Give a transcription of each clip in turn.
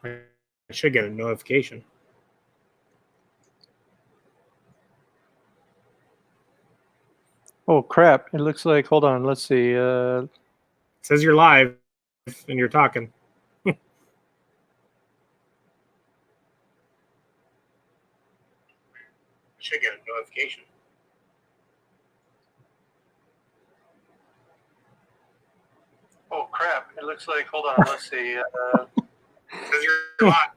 I should get a notification. Oh, crap. It looks like, hold on, let's see. It says you're live and you're talking. Should get a notification. Oh, crap. It looks like, hold on, let's see. It says you're live.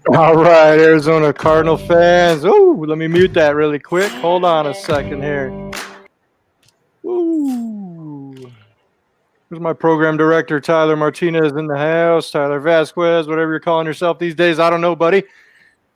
All right, Arizona Cardinal fans. Oh, let me mute that really quick. Hold on a second here. Ooh. Here's my program director, Tyler Martinez, in the house. Tyler Vasquez, whatever you're calling yourself these days. I don't know, buddy.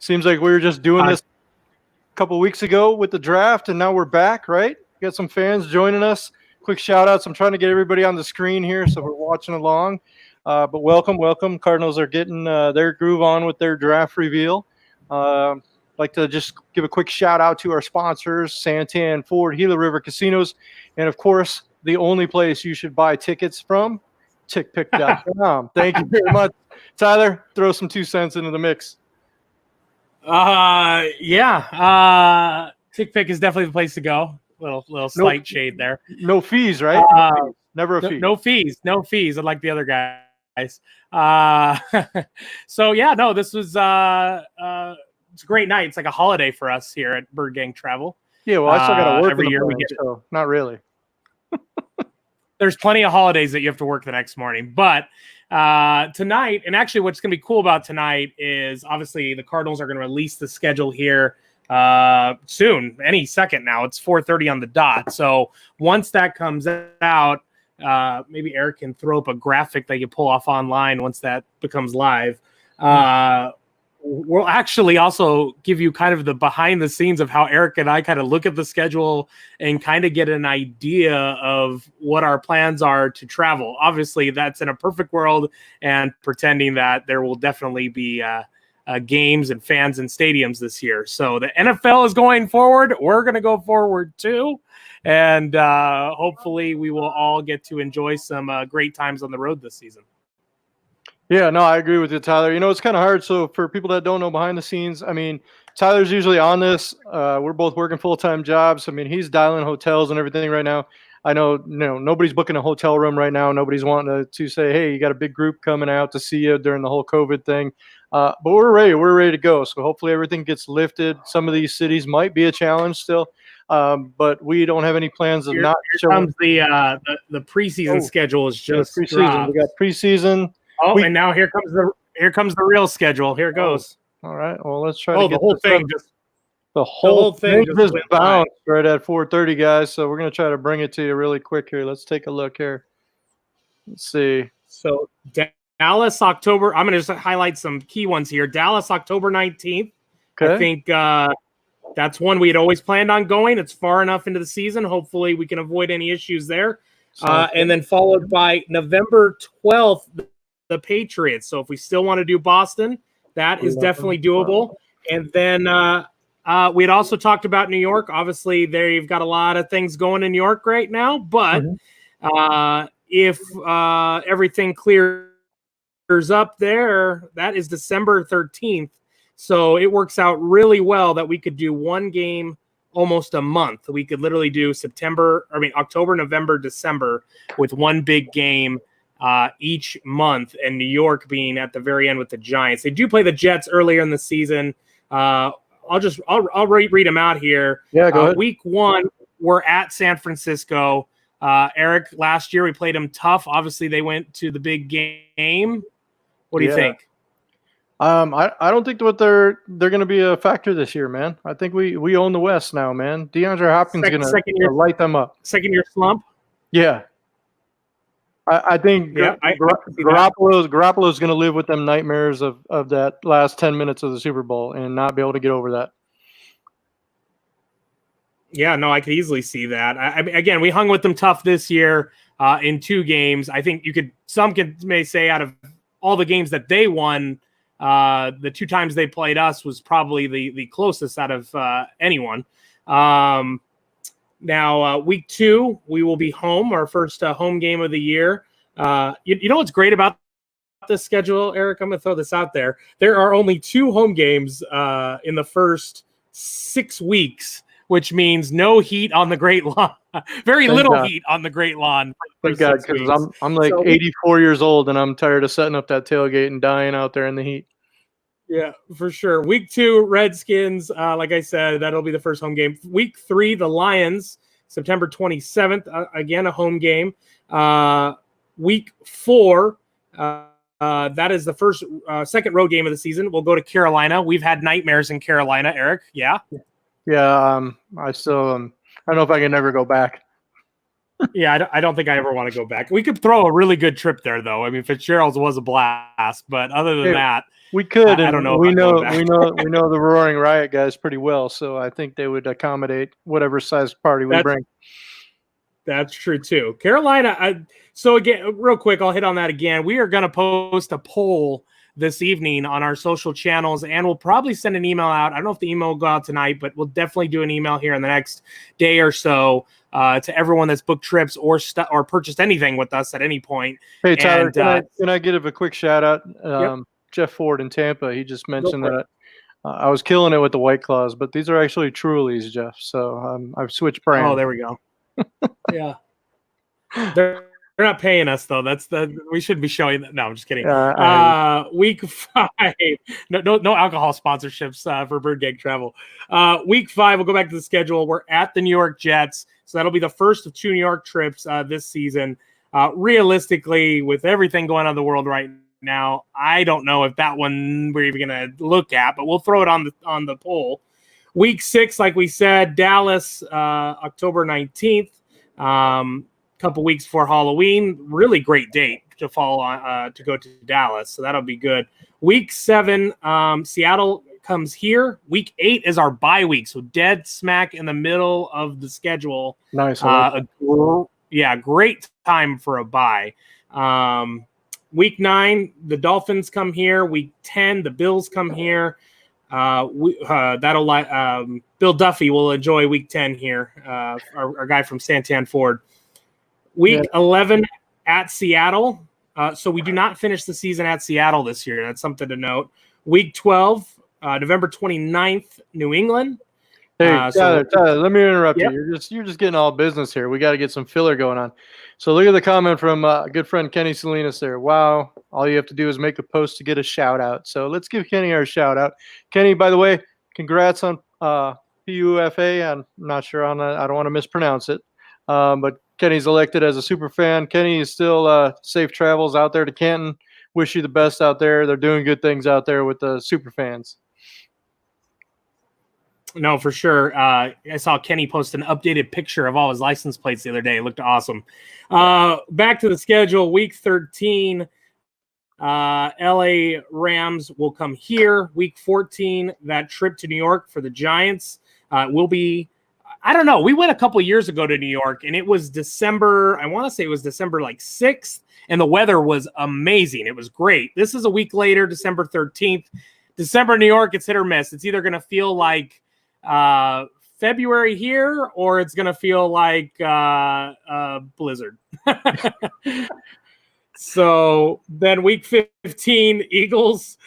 Seems like we were just doing this a couple weeks ago with the draft, and now we're back, right? Got some fans joining us. Quick shout outs. I'm trying to get everybody on the screen here so we're watching along. But welcome. Cardinals are getting their groove on with their draft reveal. Like to just give a quick shout out to our sponsors, Santan, Ford, Gila River Casinos, and of course, the only place you should buy tickets from, tickpick.com. Thank you very much. Tyler, throw some 2 cents into the mix. Yeah. TickPick is definitely the place to go. Little slight shade there. No fees, right? Never a fee. No fees, unlike the other guys. So yeah, no, this was it's a great night. It's like a holiday for us here at Birdgang Travel. Yeah, well, I still got to work every year. We get so not really. there's plenty of holidays that you have to work the next morning. But tonight, and actually what's going to be cool about tonight is obviously the Cardinals are going to release the schedule here soon, any second now. It's 4:30 on the dot. So once that comes out, maybe Eric can throw up a graphic that you pull off online once that becomes live. We'll actually also give you kind of the behind the scenes of how Eric and I kind of look at the schedule and kind of get an idea of what our plans are to travel. Obviously, that's in a perfect world and pretending that there will definitely be games and fans and stadiums this year. So the NFL is going forward. We're going to go forward too. And hopefully we will all get to enjoy some great times on the road this season. Yeah, no, I agree with you, Tyler. It's kind of hard. So for people that don't know behind the scenes, I mean, Tyler's usually on this. We're both working full-time jobs. I mean, he's dialing hotels and everything right now. I know, nobody's booking a hotel room right now. Nobody's wanting to say, hey, you got a big group coming out to see you during the whole COVID thing. But we're ready. We're ready to go. So hopefully everything gets lifted. Some of these cities might be a challenge still, but we don't have any plans of not showing. The preseason schedule is just preseason. dropped. We got preseason. And now here comes the real schedule. Here it goes. All right. Well, let's try to get the whole thing the whole thing just went bounced right at 4:30, guys. So we're gonna try to bring it to you really quick here. Let's take a look here. Let's see. So Dallas, October. I'm gonna just highlight some key ones here. Dallas, October 19th. Okay. I think that's one we had always planned on going. It's far enough into the season. Hopefully, we can avoid any issues there. And then followed by November 12th. The Patriots. So if we still want to do Boston, that is definitely doable. And then we had also talked about New York. Obviously, they've got a lot of things going in New York right now. But if everything clears up there, that is December 13th. So it works out really well that we could do one game almost a month. We could literally do October, November, December with one big game each month, and New York being at the very end with the Giants. They do play the Jets earlier in the season. I'll read them out here. Yeah, go ahead. Week 1, we're at San Francisco. Eric, last year we played them tough. Obviously, they went to the big game. What do you think? I don't think that they're going to be a factor this year, man. I think we own the West now, man. DeAndre Hopkins is going to light them up. Second year slump. Yeah. I think Garoppolo's going to live with them nightmares of that last 10 minutes of the Super Bowl and not be able to get over that. Yeah, no, I could easily see that. I mean, again, we hung with them tough this year in 2 games. I think some may say out of all the games that they won, the 2 times they played us was probably the closest out of anyone. Now, week 2, we will be home, our first home game of the year. You know what's great about this schedule, Eric? I'm going to throw this out there. There are only 2 home games in the first 6 weeks, which means no heat on the Great Lawn. Very little heat on the Great Lawn. Thank God, because I'm like 84 years old, and I'm tired of setting up that tailgate and dying out there in the heat. Yeah, for sure. Week 2, Redskins. Like I said, that'll be the first home game. Week 3, the Lions, September 27th. Again, a home game. Week 4, that is the second road game of the season. We'll go to Carolina. We've had nightmares in Carolina, Eric. Yeah. Yeah. I still, I don't know if I can ever go back. Yeah, I don't think I ever want to go back. We could throw a really good trip there, though. I mean, Fitzgerald's was a blast, but other than that. We could. I don't know. We know the Roaring Riot guys pretty well, so I think they would accommodate whatever size party we bring. That's true too. Carolina. So again, real quick, I'll hit on that again. We are going to post a poll this evening on our social channels, and we'll probably send an email out. I don't know if the email will go out tonight, but we'll definitely do an email here in the next day or so to everyone that's booked trips or purchased anything with us at any point. Hey Tyler, can I give a quick shout out? Yep. Jeff Ford in Tampa, he just mentioned that I was killing it with the White Claws, but these are actually Trulies, Jeff. So I've switched brands. Oh, there we go. Yeah, they're not paying us though. We should be showing that. No, I'm just kidding. Week 5, no alcohol sponsorships for Birdgang Travel. Week 5, we'll go back to the schedule. We're at the New York Jets. So that'll be the first of 2 New York trips this season. Realistically, with everything going on in the world right now, I don't know if that one we're even going to look at, but we'll throw it on the poll. Week 6, like we said, Dallas, October 19th, couple weeks before Halloween. Really great date to follow on to go to Dallas, so that'll be good. Week 7, Seattle comes here. Week 8 is our bye week, so dead smack in the middle of the schedule. Nice. Great time for a bye. Week 9, the Dolphins come here. Week 10, the Bills come here. Bill Duffy will enjoy week 10 here. Our guy from Santan Ford. Week 11 at Seattle. So we do not finish the season at Seattle this year. That's something to note. Week 12, November 29th, New England. Hey, Tyler, let me interrupt you. You're just getting all business here. We got to get some filler going on. So look at the comment from good friend Kenny Salinas there. Wow, all you have to do is make a post to get a shout out. So let's give Kenny our shout out. Kenny, by the way, congrats on PUFA. I'm not sure on that. I don't want to mispronounce it. But Kenny's elected as a super fan. Kenny is still safe travels out there to Canton. Wish you the best out there. They're doing good things out there with the super fans. No, for sure. I saw Kenny post an updated picture of all his license plates the other day. It looked awesome. Back to the schedule. Week 13, LA Rams will come here. Week 14, that trip to New York for the Giants will be, I don't know. We went a couple years ago to New York, and it was December. I want to say it was December 6th, and the weather was amazing. It was great. This is a week later, December 13th. December, New York, it's hit or miss. It's either going to feel like February here, or it's gonna feel like blizzard. So then week 15, Eagles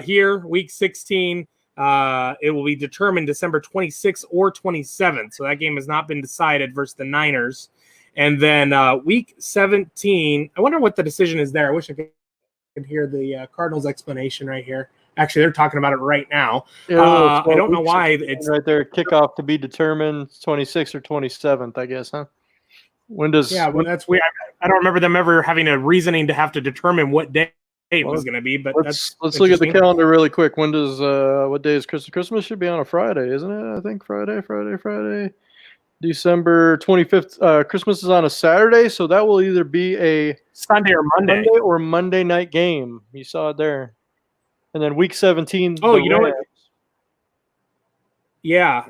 here. Week 16, it will be determined December 26th or 27th. So that game has not been decided versus the Niners. And then week 17, I wonder what the decision is there. I wish I could hear the Cardinals explanation right here. Actually, they're talking about it right now. I don't know why it's right there. Kickoff to be determined 26th or 27th, I guess, huh? When does? Yeah, well, that's weird. I don't remember them ever having a reasoning to have to determine what day it was going to be. But let's look at the calendar really quick. When does what day is Christmas? Christmas should be on a Friday, isn't it? I think Friday. December 25th. Christmas is on a Saturday, so that will either be a Sunday or Monday or Monday night game. You saw it there. And then week 17. Oh, you know what? Yeah.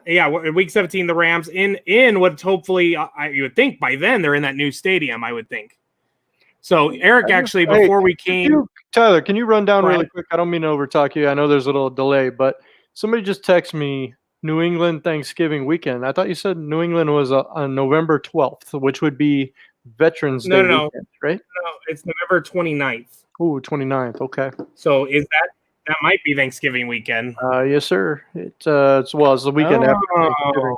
Week 17, the Rams in what hopefully you would think by then they're in that new stadium. I would think. So Eric, actually, before we came, Tyler, can you run down really quick? I don't mean to overtalk you. I know there's a little delay, but somebody just texted me New England Thanksgiving weekend. I thought you said New England was on November 12th, which would be Veterans Day weekend, right? No, it's November 29th. Ooh, 29th. Okay. So that might be Thanksgiving weekend. Yes, sir. It's the weekend after Thanksgiving.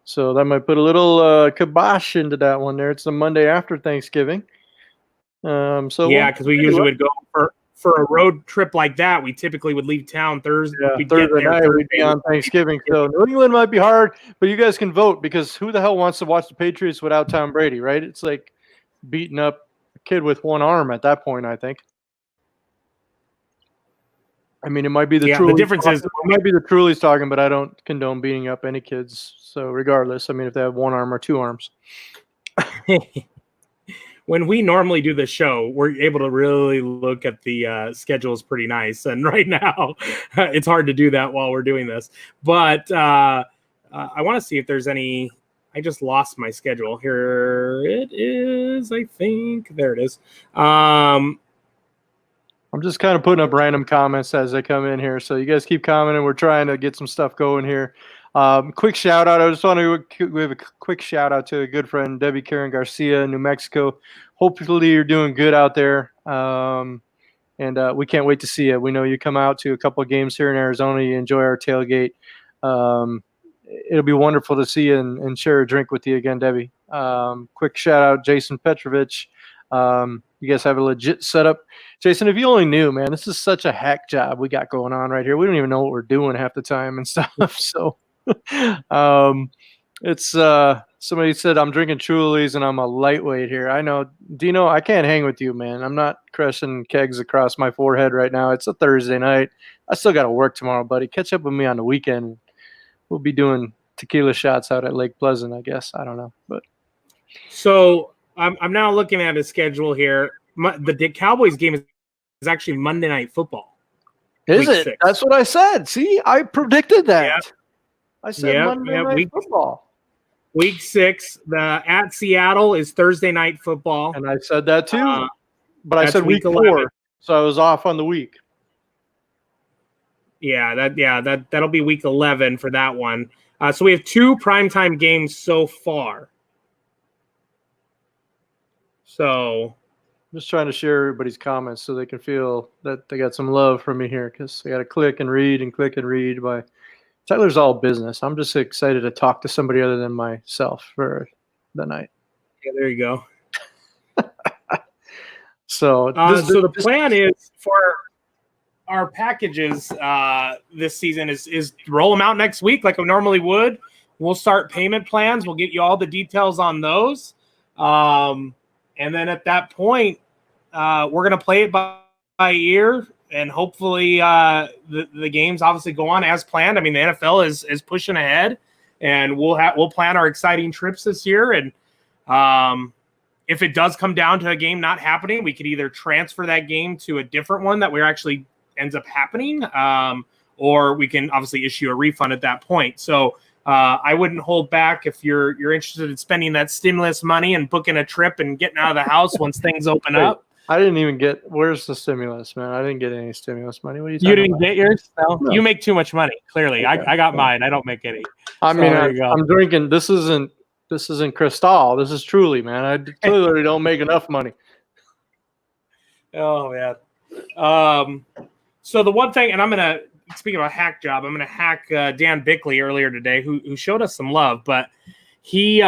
So that might put a little kibosh into that one there. It's the Monday after Thanksgiving. Because we usually would go for a road trip like that. We typically would leave town Thursday. Yeah, Thursday night we'd be on Thanksgiving. So New England might be hard, but you guys can vote because who the hell wants to watch the Patriots without Tom Brady, right? It's like beating up a kid with one arm at that point, I think. I mean, it might be the difference is it might be the Trulies talking, but I don't condone beating up any kids. So regardless, I mean, if they have one arm or two arms. When we normally do the show, we're able to really look at the schedules pretty nice. And right now, it's hard to do that while we're doing this. But I want to see if there's any. I just lost my schedule. Here it is, I think. There it is. I'm just kind of putting up random comments as they come in here. So you guys keep commenting. We're trying to get some stuff going here. Quick shout out. I just want to give a quick shout out to a good friend, Debbie Karen Garcia in New Mexico. Hopefully you're doing good out there. And we can't wait to see you. We know you come out to a couple of games here in Arizona. You enjoy our tailgate. It'll be wonderful to see you and share a drink with you again, Debbie. Quick shout out, Jason Petrovich. You guys have a legit setup. Jason, if you only knew, man, this is such a hack job we got going on right here. We don't even know what we're doing half the time and stuff. So it's Somebody said I'm drinking Trulies and I'm a lightweight here. I know, Dino. I can't hang with you, man. I'm not crushing kegs across my forehead right now. It's a Thursday night. I still got to work tomorrow, buddy. Catch up with me on the weekend. We'll be doing tequila shots out at Lake Pleasant, I guess. I don't know, but so I'm now looking at his schedule here. The Cowboys game is actually Monday Night Football. Is it? 6. That's what I said. See, I predicted that. Yeah. I said Monday Night Football. Week 6, at Seattle is Thursday Night Football, and I said that too. But I said week 4, so I was off on the week. That'll be week 11 for that one. So we have 2 primetime games so far. So, just trying to share everybody's comments so they can feel that they got some love from me here, because I got to click and read by. Tyler's all business. I'm just excited to talk to somebody other than myself for the night. Yeah, there you go. So the plan is for our packages this season is roll them out next week like I normally would. We'll start payment plans. We'll get you all the details on those. And then at that point, we're going to play it by ear. And hopefully the games obviously go on as planned. I mean, the NFL is pushing ahead, and we'll plan our exciting trips this year. And if it does come down to a game not happening, we could either transfer that game to a different one that actually ends up happening, or we can obviously issue a refund at that point. So I wouldn't hold back if you're interested in spending that stimulus money and booking a trip and getting out of the house once things open up. I didn't even get. Where's the stimulus, man? I didn't get any stimulus money. What are you talking about? You didn't get yours? No. You make too much money. Clearly, okay. I got mine. I don't make any. I mean, I'm drinking. This isn't Cristal. This is Truly, man. I clearly don't make enough money. Oh man. So the one thing, and I'm gonna speak about hack job. I'm gonna hack Dan Bickley earlier today, who showed us some love, but he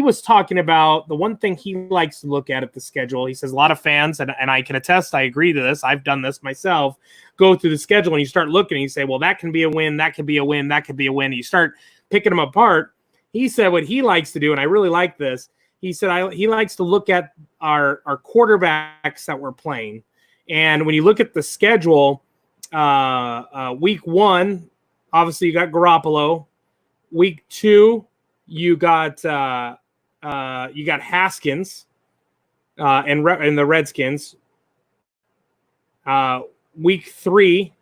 was talking about the one thing he likes to look at the schedule. He says a lot of fans, and I can attest, I agree to this. I've done this myself. Go through the schedule and you start looking and you say, well, that can be a win. That could be a win. That could be a win. And you start picking them apart. He said what he likes to do, and I really like this. He said he likes to look at our quarterbacks that we're playing. And when you look at the schedule, week 1, obviously you got Garoppolo. Week 2, you got Haskins and the Redskins. Week 3,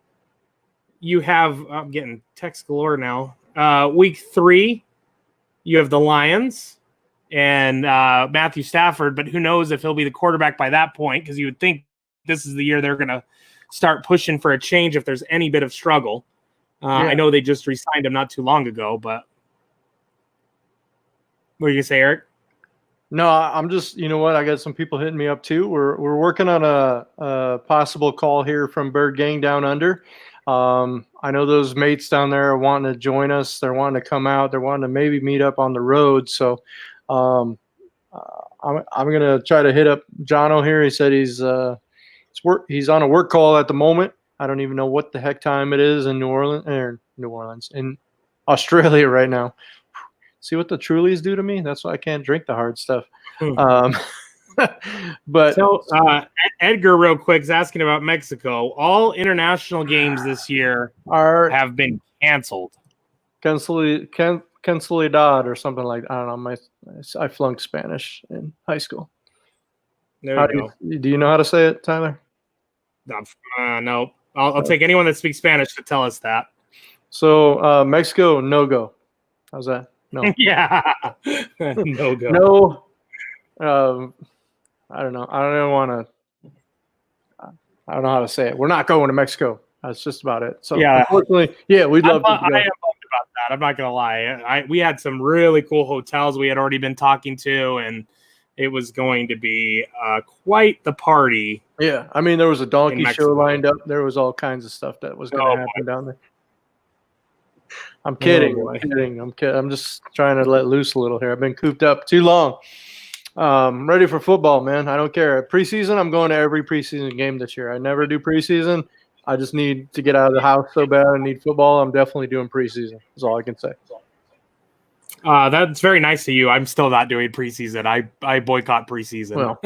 you have I'm getting text galore now. Week 3, you have the Lions and Matthew Stafford, but who knows if he'll be the quarterback by that point, because you would think this is the year they're going to start pushing for a change if there's any bit of struggle. I know they just re-signed him not too long ago, but what are you going to say, Eric? No, I'm just, you know what? I got some people hitting me up too. We're working on a possible call here from Birdgang down under. I know those mates down there are wanting to join us. They're wanting to come out. They're wanting to maybe meet up on the road. So I'm going to try to hit up Jono here. He said he's on a work call at the moment. I don't even know what the heck time it is in New Orleans, in Australia right now. See what the Trulies do to me? That's why I can't drink the hard stuff. But so Edgar, real quick, is asking about Mexico. All international games this year have been canceled. Cancelidad or something like that. I don't know. I flunked Spanish in high school. There you go. Do you know how to say it, Tyler? No. I'll take anyone that speaks Spanish to tell us that. So Mexico, no go. How's that? No. Yeah. No go. No. I don't know. I don't know how to say it. We're not going to Mexico. That's just about it. So unfortunately, we'd love to go. I am bummed about that. I'm not gonna lie. We had some really cool hotels we had already been talking to, and it was going to be quite the party. Yeah, I mean, there was a donkey show lined up. There was all kinds of stuff that was going to happen down there. I'm kidding. I'm just trying to let loose a little here. I've been cooped up too long. Ready for football, man. I don't care. Preseason, I'm going to every preseason game this year. I never do preseason. I just need to get out of the house so bad. I need football. I'm definitely doing preseason. That's all I can say. That's very nice of you. I'm still not doing preseason. I boycott preseason. Well,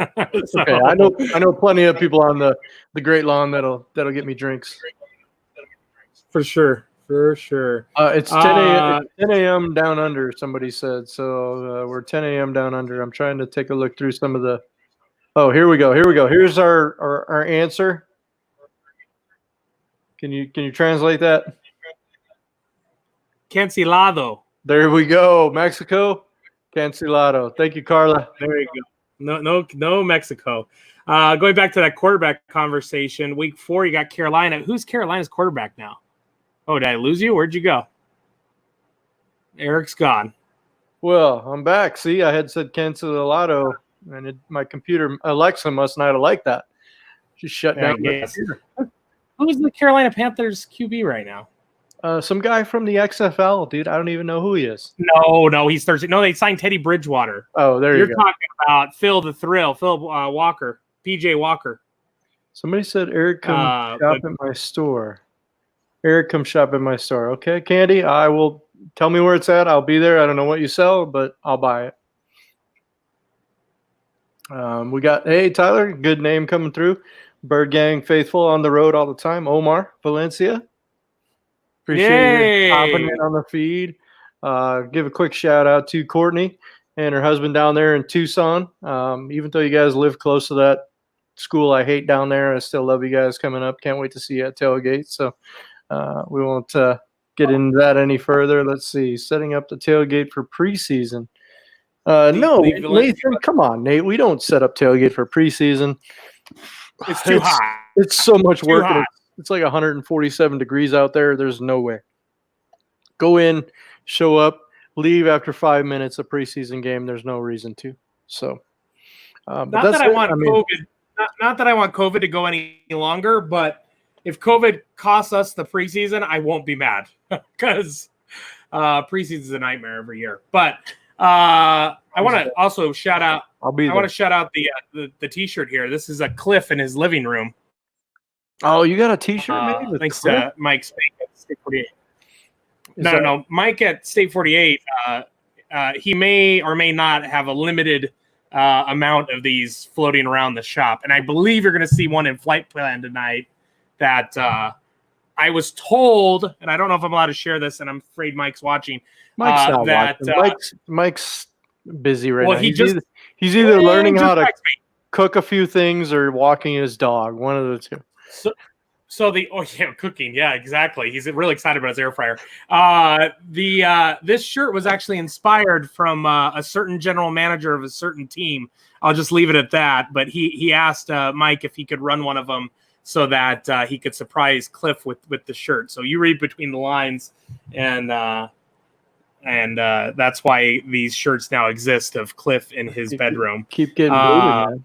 so. Okay. I know plenty of people on the Great Lawn that'll get me drinks. For sure. It's 10 a.m. down under, somebody said. So we're 10 a.m. down under. I'm trying to take a look through some of the. Oh, here we go. Here's our answer. Can you translate that? Cancelado. There we go. Mexico, cancelado. Thank you, Carla. There you go. No Mexico. Going back to that quarterback conversation, week 4, you got Carolina. Who's Carolina's quarterback now? Oh, did I lose you? Where'd you go? Eric's gone. Well, I'm back. See, I had said cancelado, and my computer, Alexa, must not have liked that. She shut down. Yes. Who's the Carolina Panthers QB right now? Some guy from the XFL, dude. I don't even know who he is. No, he's Thursday. No, they signed Teddy Bridgewater. Oh, there you go. You're talking about Phil Walker, PJ Walker. Somebody said Eric come shop at my store. Eric come shop at my store. Okay, Candy, I will tell me where it's at. I'll be there. I don't know what you sell, but I'll buy it. We got, hey, Tyler, good name coming through. Birdgang faithful on the road all the time. Omar Valencia. Appreciate you popping in on the feed. Give a quick shout out to Courtney and her husband down there in Tucson. Even though you guys live close to that school I hate down there, I still love you guys coming up. Can't wait to see you at tailgate. So we won't get into that any further. Let's see. Setting up the tailgate for preseason. No, Nathan, come on, Nate. We don't set up tailgate for preseason. It's too hot. It's so much work. It's like 147 degrees out there. There's no way. Go in, show up, leave after 5 minutes of preseason game. There's no reason to. So, not that I want COVID to go any longer, but if COVID costs us the preseason, I won't be mad because preseason is a nightmare every year. But I want to also shout out. I want to shout out the T-shirt here. This is a Cliff in his living room. Oh, you got a T-shirt made? Thanks to Mike at State 48. No. Mike at State 48. He may or may not have a limited amount of these floating around the shop, and I believe you're going to see one in flight plan tonight. That I was told, and I don't know if I'm allowed to share this, and I'm afraid Mike's watching. Mike's not watching. Mike's busy right now. He's either learning how to cook a few things or walking his dog. One of the two. Cooking. Yeah, exactly. He's really excited about his air fryer. This shirt was actually inspired from a certain general manager of a certain team. I'll just leave it at that. But he asked Mike if he could run one of them so that he could surprise Cliff with the shirt. So you read between the lines, and that's why these shirts now exist of Cliff in his bedroom. Keep getting booted, man.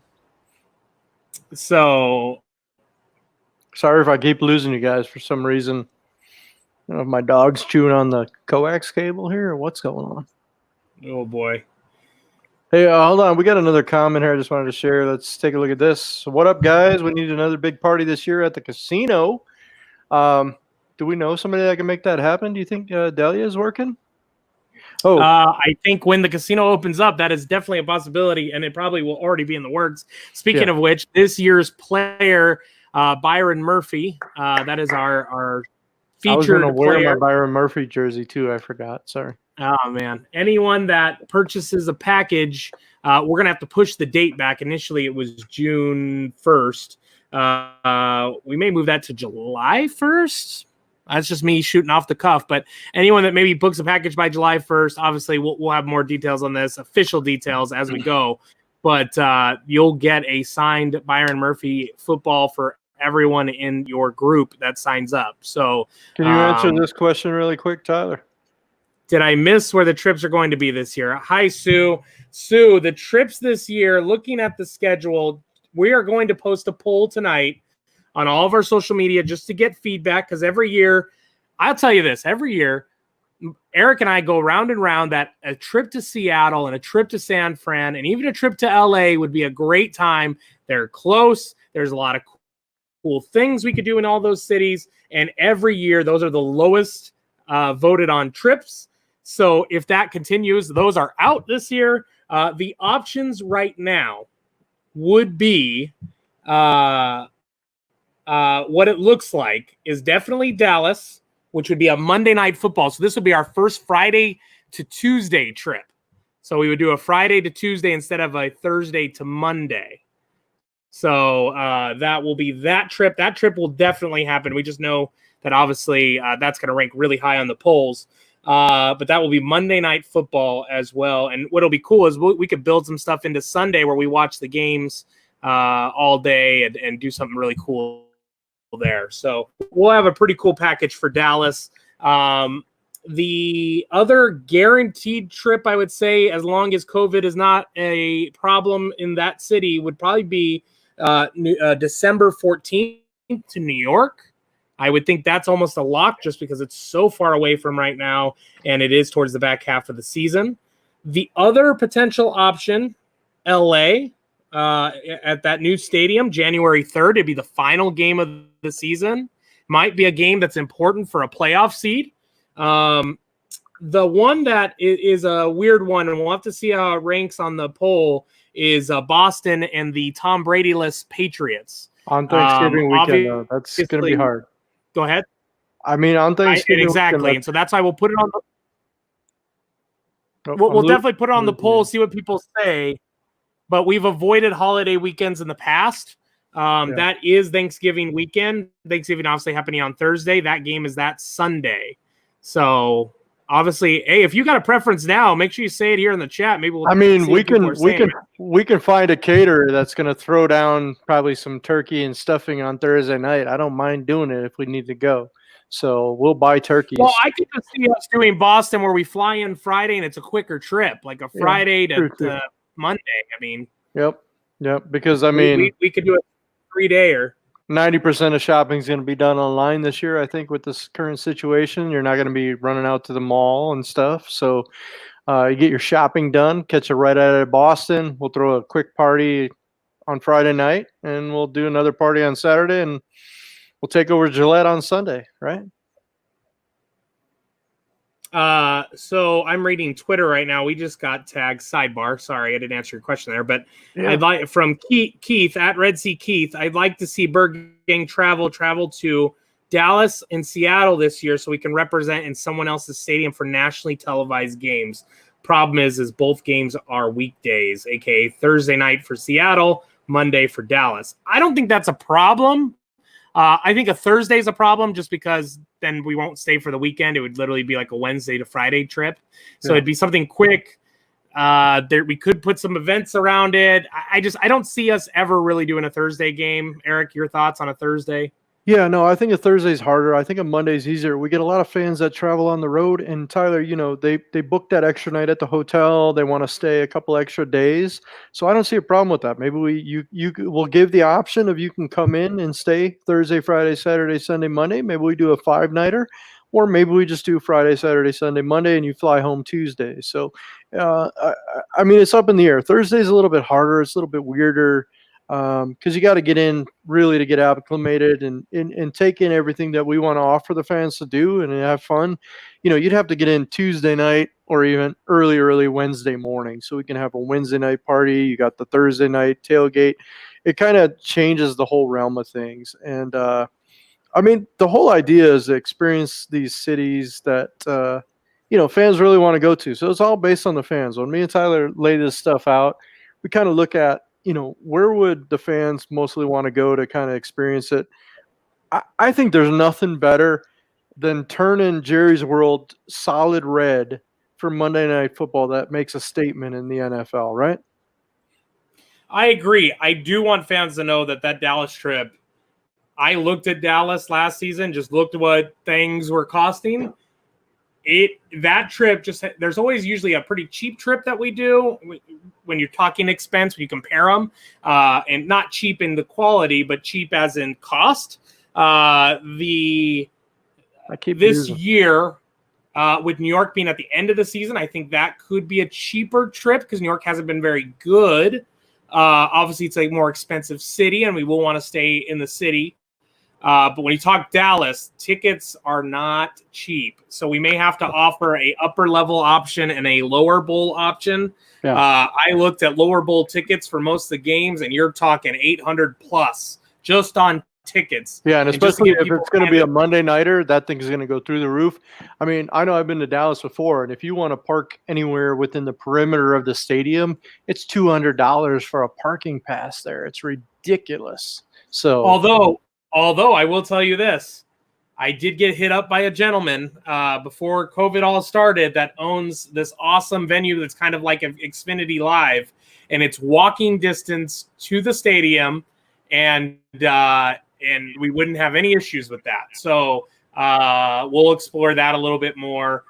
So. Sorry if I keep losing you guys for some reason. I don't know if my dog's chewing on the coax cable here or what's going on. Oh, boy. Hey, hold on. We got another comment here I just wanted to share. Let's take a look at this. So what up, guys? We need another big party this year at the casino. Do we know somebody that can make that happen? Do you think Delia is working? I think when the casino opens up, that is definitely a possibility, and it probably will already be in the works. Speaking of which, this year's player – Byron Murphy, that is our featured I was gonna wear player. my Byron Murphy jersey too. I forgot. Sorry. Oh man! Anyone that purchases a package, we're gonna have to push the date back. Initially, it was June 1st. We may move that to July 1st. That's just me shooting off the cuff. But anyone that maybe books a package by July 1st, obviously we'll have more details on this, official details as we go. But you'll get a signed Byron Murphy football for everyone in your group that signs up. So can you answer this question really quick, Tyler? Did I miss where the trips are going to be this year? Hi, Sue. Sue, the trips this year, looking at the schedule, we are going to post a poll tonight on all of our social media just to get feedback, because every year, I'll tell you this, every year, Eric and I go round and round that a trip to Seattle and a trip to San Fran and even a trip to LA would be a great time. They're close. There's a lot of cool things we could do in all those cities. And every year, those are the lowest voted on trips. So if that continues, those are out this year. The options right now would be what it looks like is definitely Dallas, which would be a Monday Night Football. So this would be our first Friday to Tuesday trip. So we would do a Friday to Tuesday instead of a Thursday to Monday. So that will be that trip. That trip will definitely happen. We just know that obviously that's going to rank really high on the polls. But that will be Monday Night Football as well. And what'll be cool is we could build some stuff into Sunday where we watch the games all day and do something really cool there. So we'll have a pretty cool package for Dallas. The other guaranteed trip, I would say, as long as COVID is not a problem in that city, would probably be December 14th to New York. I would think that's almost a lock just because it's so far away from right now, and it is towards the back half of the season. The other potential option, LA, at that new stadium, January 3rd. It'd be the final game of the season. Might be a game that's important for a playoff seed. The one that is a weird one, and we'll have to see how it ranks on the poll, is Boston and the Tom Brady-less Patriots. On Thanksgiving weekend, though. That's going to be hard. Go ahead. I mean, on Thanksgiving exactly. weekend, and so that's why we'll put it on the we'll definitely put it on the poll, see what people say. But we've avoided holiday weekends in the past. That is Thanksgiving weekend. Thanksgiving obviously happening on Thursday. That game is that Sunday. So obviously, hey, if you got a preference now, make sure you say it here in the chat. Maybe we'll. I mean, we can find a caterer that's going to throw down probably some turkey and stuffing on Thursday night. I don't mind doing it if we need to go. So we'll buy turkeys. Well, I could just see us doing Boston where we fly in Friday and it's a quicker trip, like a Friday to Monday. I mean. Yep. Because I mean, we could do a 3-day. 90% of shopping is going to be done online this year. I think with this current situation, you're not going to be running out to the mall and stuff. So you get your shopping done, catch it right out of Boston. We'll throw a quick party on Friday night, and we'll do another party on Saturday, and we'll take over Gillette on Sunday, right? So I'm reading Twitter right now. We just got tagged. Sidebar. Sorry, I didn't answer your question there, but I'd like from Keith at Red Sea Keith. I'd like to see Birdgang travel to Dallas and Seattle this year so we can represent in someone else's stadium for nationally televised games. Problem is both games are weekdays, aka Thursday night for Seattle, Monday for Dallas. I don't think that's a problem. I think a Thursday is a problem just because then we won't stay for the weekend. It would literally be like a Wednesday to Friday trip. So it'd be something quick. We could put some events around it. I don't see us ever really doing a Thursday game. Eric, your thoughts on a Thursday? Yeah, no, I think a Thursday's harder. I think a Monday's easier. We get a lot of fans that travel on the road, and Tyler, they book that extra night at the hotel. They want to stay a couple extra days, so I don't see a problem with that. Maybe we'll give the option of you can come in and stay Thursday, Friday, Saturday, Sunday, Monday. Maybe we do a 5-nighter, or maybe we just do Friday, Saturday, Sunday, Monday, and you fly home Tuesday. So, I mean, it's up in the air. Thursday's a little bit harder. It's a little bit weirder. Because you got to get in really to get acclimated and take in everything that we want to offer the fans to do and have fun. You'd have to get in Tuesday night or even early Wednesday morning so we can have a Wednesday night party. You got the Thursday night tailgate. It kind of changes the whole realm of things. And I mean, the whole idea is to experience these cities that fans really want to go to. So it's all based on the fans. When me and Tyler lay this stuff out, we kind of look at where would the fans mostly want to go to kind of experience it? I think there's nothing better than turning Jerry's World solid red for Monday Night Football that makes a statement in the NFL, right? I agree. I do want fans to know that Dallas trip, I looked at Dallas last season, just looked at what things were costing. That trip there's always usually a pretty cheap trip that we do when you're talking expense, when you compare them, and not cheap in the quality, but cheap as in cost. This year, with New York being at the end of the season, I think that could be a cheaper trip because New York hasn't been very good. Obviously, it's a more expensive city, and we will want to stay in the city. But when you talk Dallas, tickets are not cheap. So we may have to offer a upper level option and a lower bowl option. Yeah. I looked at lower bowl tickets for most of the games, and you're talking 800 plus just on tickets. Yeah, and especially if it's going to be a Monday nighter, that thing is going to go through the roof. I mean, I know I've been to Dallas before, and if you want to park anywhere within the perimeter of the stadium, it's $200 for a parking pass there. It's ridiculous. So although I will tell you this, I did get hit up by a gentleman before COVID all started that owns this awesome venue that's kind of like an Xfinity Live, and it's walking distance to the stadium, and we wouldn't have any issues with that. So we'll explore that a little bit more.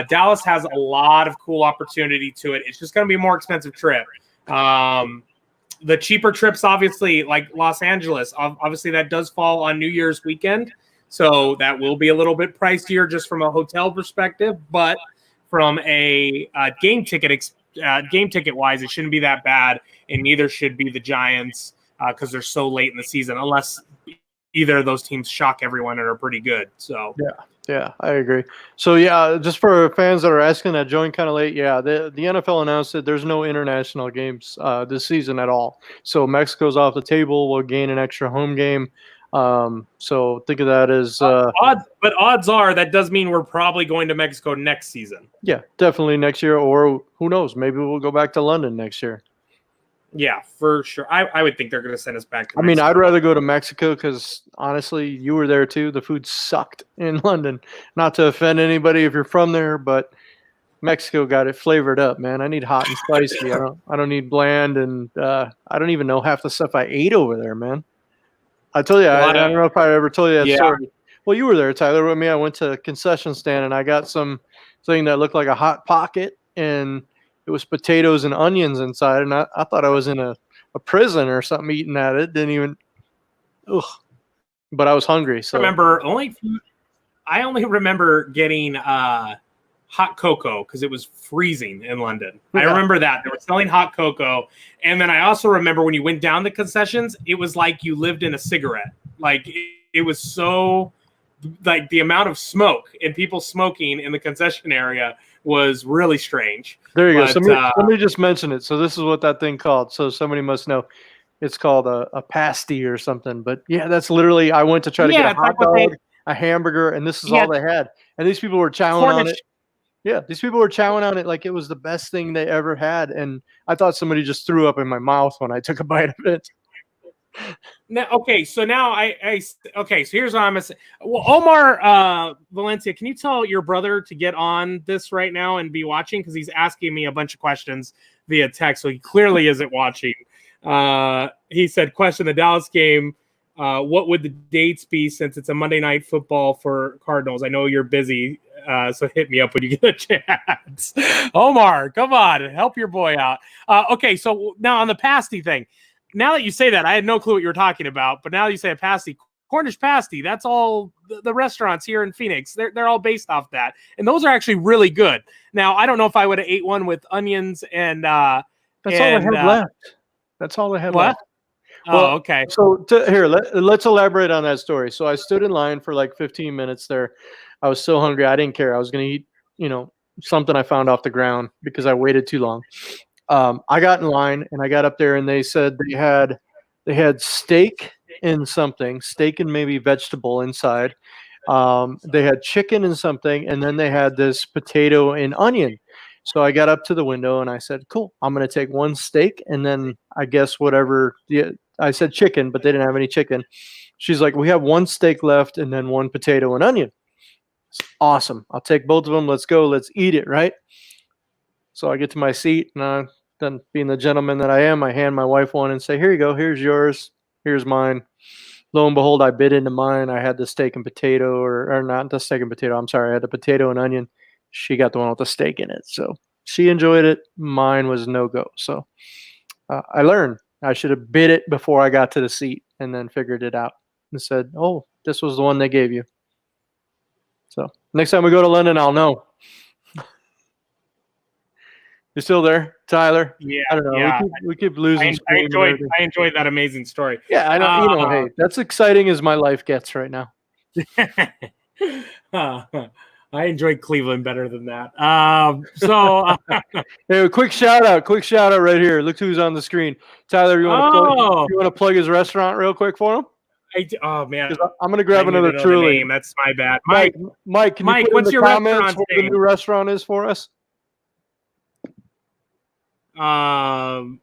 Dallas has a lot of cool opportunity to it. It's just going to be a more expensive trip. The cheaper trips, obviously, like Los Angeles, obviously that does fall on New Year's weekend. So that will be a little bit pricier just from a hotel perspective. But from a game ticket wise, it shouldn't be that bad. And neither should be the Giants because they're so late in the season, unless either of those teams shock everyone and are pretty good. So yeah, I agree. So yeah, just for fans that are asking that joined kind of late, yeah, the NFL announced that there's no international games this season at all. So Mexico's off the table. We'll gain an extra home game. So think of that as odds are that does mean we're probably going to Mexico next season. Yeah, definitely next year, or who knows, maybe we'll go back to London next year. Yeah, for sure. I would think they're going to send us back to Mexico. I mean, I'd rather go to Mexico because, honestly, you were there too. The food sucked in London. Not to offend anybody if you're from there, but Mexico got it flavored up, man. I need hot and spicy. I don't need bland, and I don't even know half the stuff I ate over there, man. I tell you, I don't know if I ever told you that story. Well, you were there, Tyler, with me. I went to a concession stand, and I got something that looked like a Hot Pocket, and it was potatoes and onions inside, and I thought I was in a prison or something eating that. It didn't even but I was hungry. So I only remember getting hot cocoa because it was freezing in London. Yeah. I remember that. They were selling hot cocoa. And then I also remember when you went down the concessions, it was like you lived in a cigarette. Like it was so like the amount of smoke and people smoking in the concession area was really strange. There you go. Somebody just mentioned it. So this is what that thing called. So somebody must know. It's called a pasty or something. But yeah, that's literally, I went to try to get a hot dog, a hamburger, and this is all they had. And these people were chowing on it. Yeah, these people were chowing on it like it was the best thing they ever had. And I thought somebody just threw up in my mouth when I took a bite of it. So here's what I'm gonna say. Well, Omar Valencia, can you tell your brother to get on this right now and be watching, because he's asking me a bunch of questions via text, so he clearly isn't watching. He said, question the Dallas game, what would the dates be since it's a Monday night football for Cardinals? I know you're busy, so hit me up when you get a chance. Omar, come on, help your boy out. Okay, so now on the pasty thing. Now that you say that, I had no clue what you were talking about, but now you say a pasty, Cornish pasty, that's all the restaurants here in Phoenix. They're all based off that. And those are actually really good. Now, I don't know if I would have ate one with onions and that's all I had left. That's all I had left. Well, okay. So let's elaborate on that story. So I stood in line for like 15 minutes there. I was so hungry. I didn't care. I was going to eat, something I found off the ground because I waited too long. I got in line and I got up there and they said they had steak and something, steak and maybe vegetable inside. They had chicken and something, and then they had this potato and onion. So I got up to the window and I said, cool, I'm going to take one steak and then I guess whatever. I said chicken, but they didn't have any chicken. She's like, we have one steak left and then one potato and onion. Awesome. I'll take both of them. Let's go. Let's eat it, right? So I get to my seat, and then being the gentleman that I am, I hand my wife one and say, here you go. Here's yours. Here's mine. Lo and behold, I bit into mine. I had the steak and potato, or not the steak and potato. I'm sorry. I had the potato and onion. She got the one with the steak in it. So she enjoyed it. Mine was no-go. So I learned I should have bit it before I got to the seat and then figured it out and said, oh, this was the one they gave you. So next time we go to London, I'll know. You still there, Tyler? Yeah, I don't know. yeah. We keep losing. I enjoyed that amazing story. Yeah, I know. Hey, that's exciting as my life gets right now. I enjoyed Cleveland better than that. Hey, quick shout out right here. Look who's on the screen. Tyler, you want to plug his restaurant real quick for him? Oh man, I'm gonna grab another Truly. That's my bad. Mike, can you put in the comments what the new restaurant is for us? I'm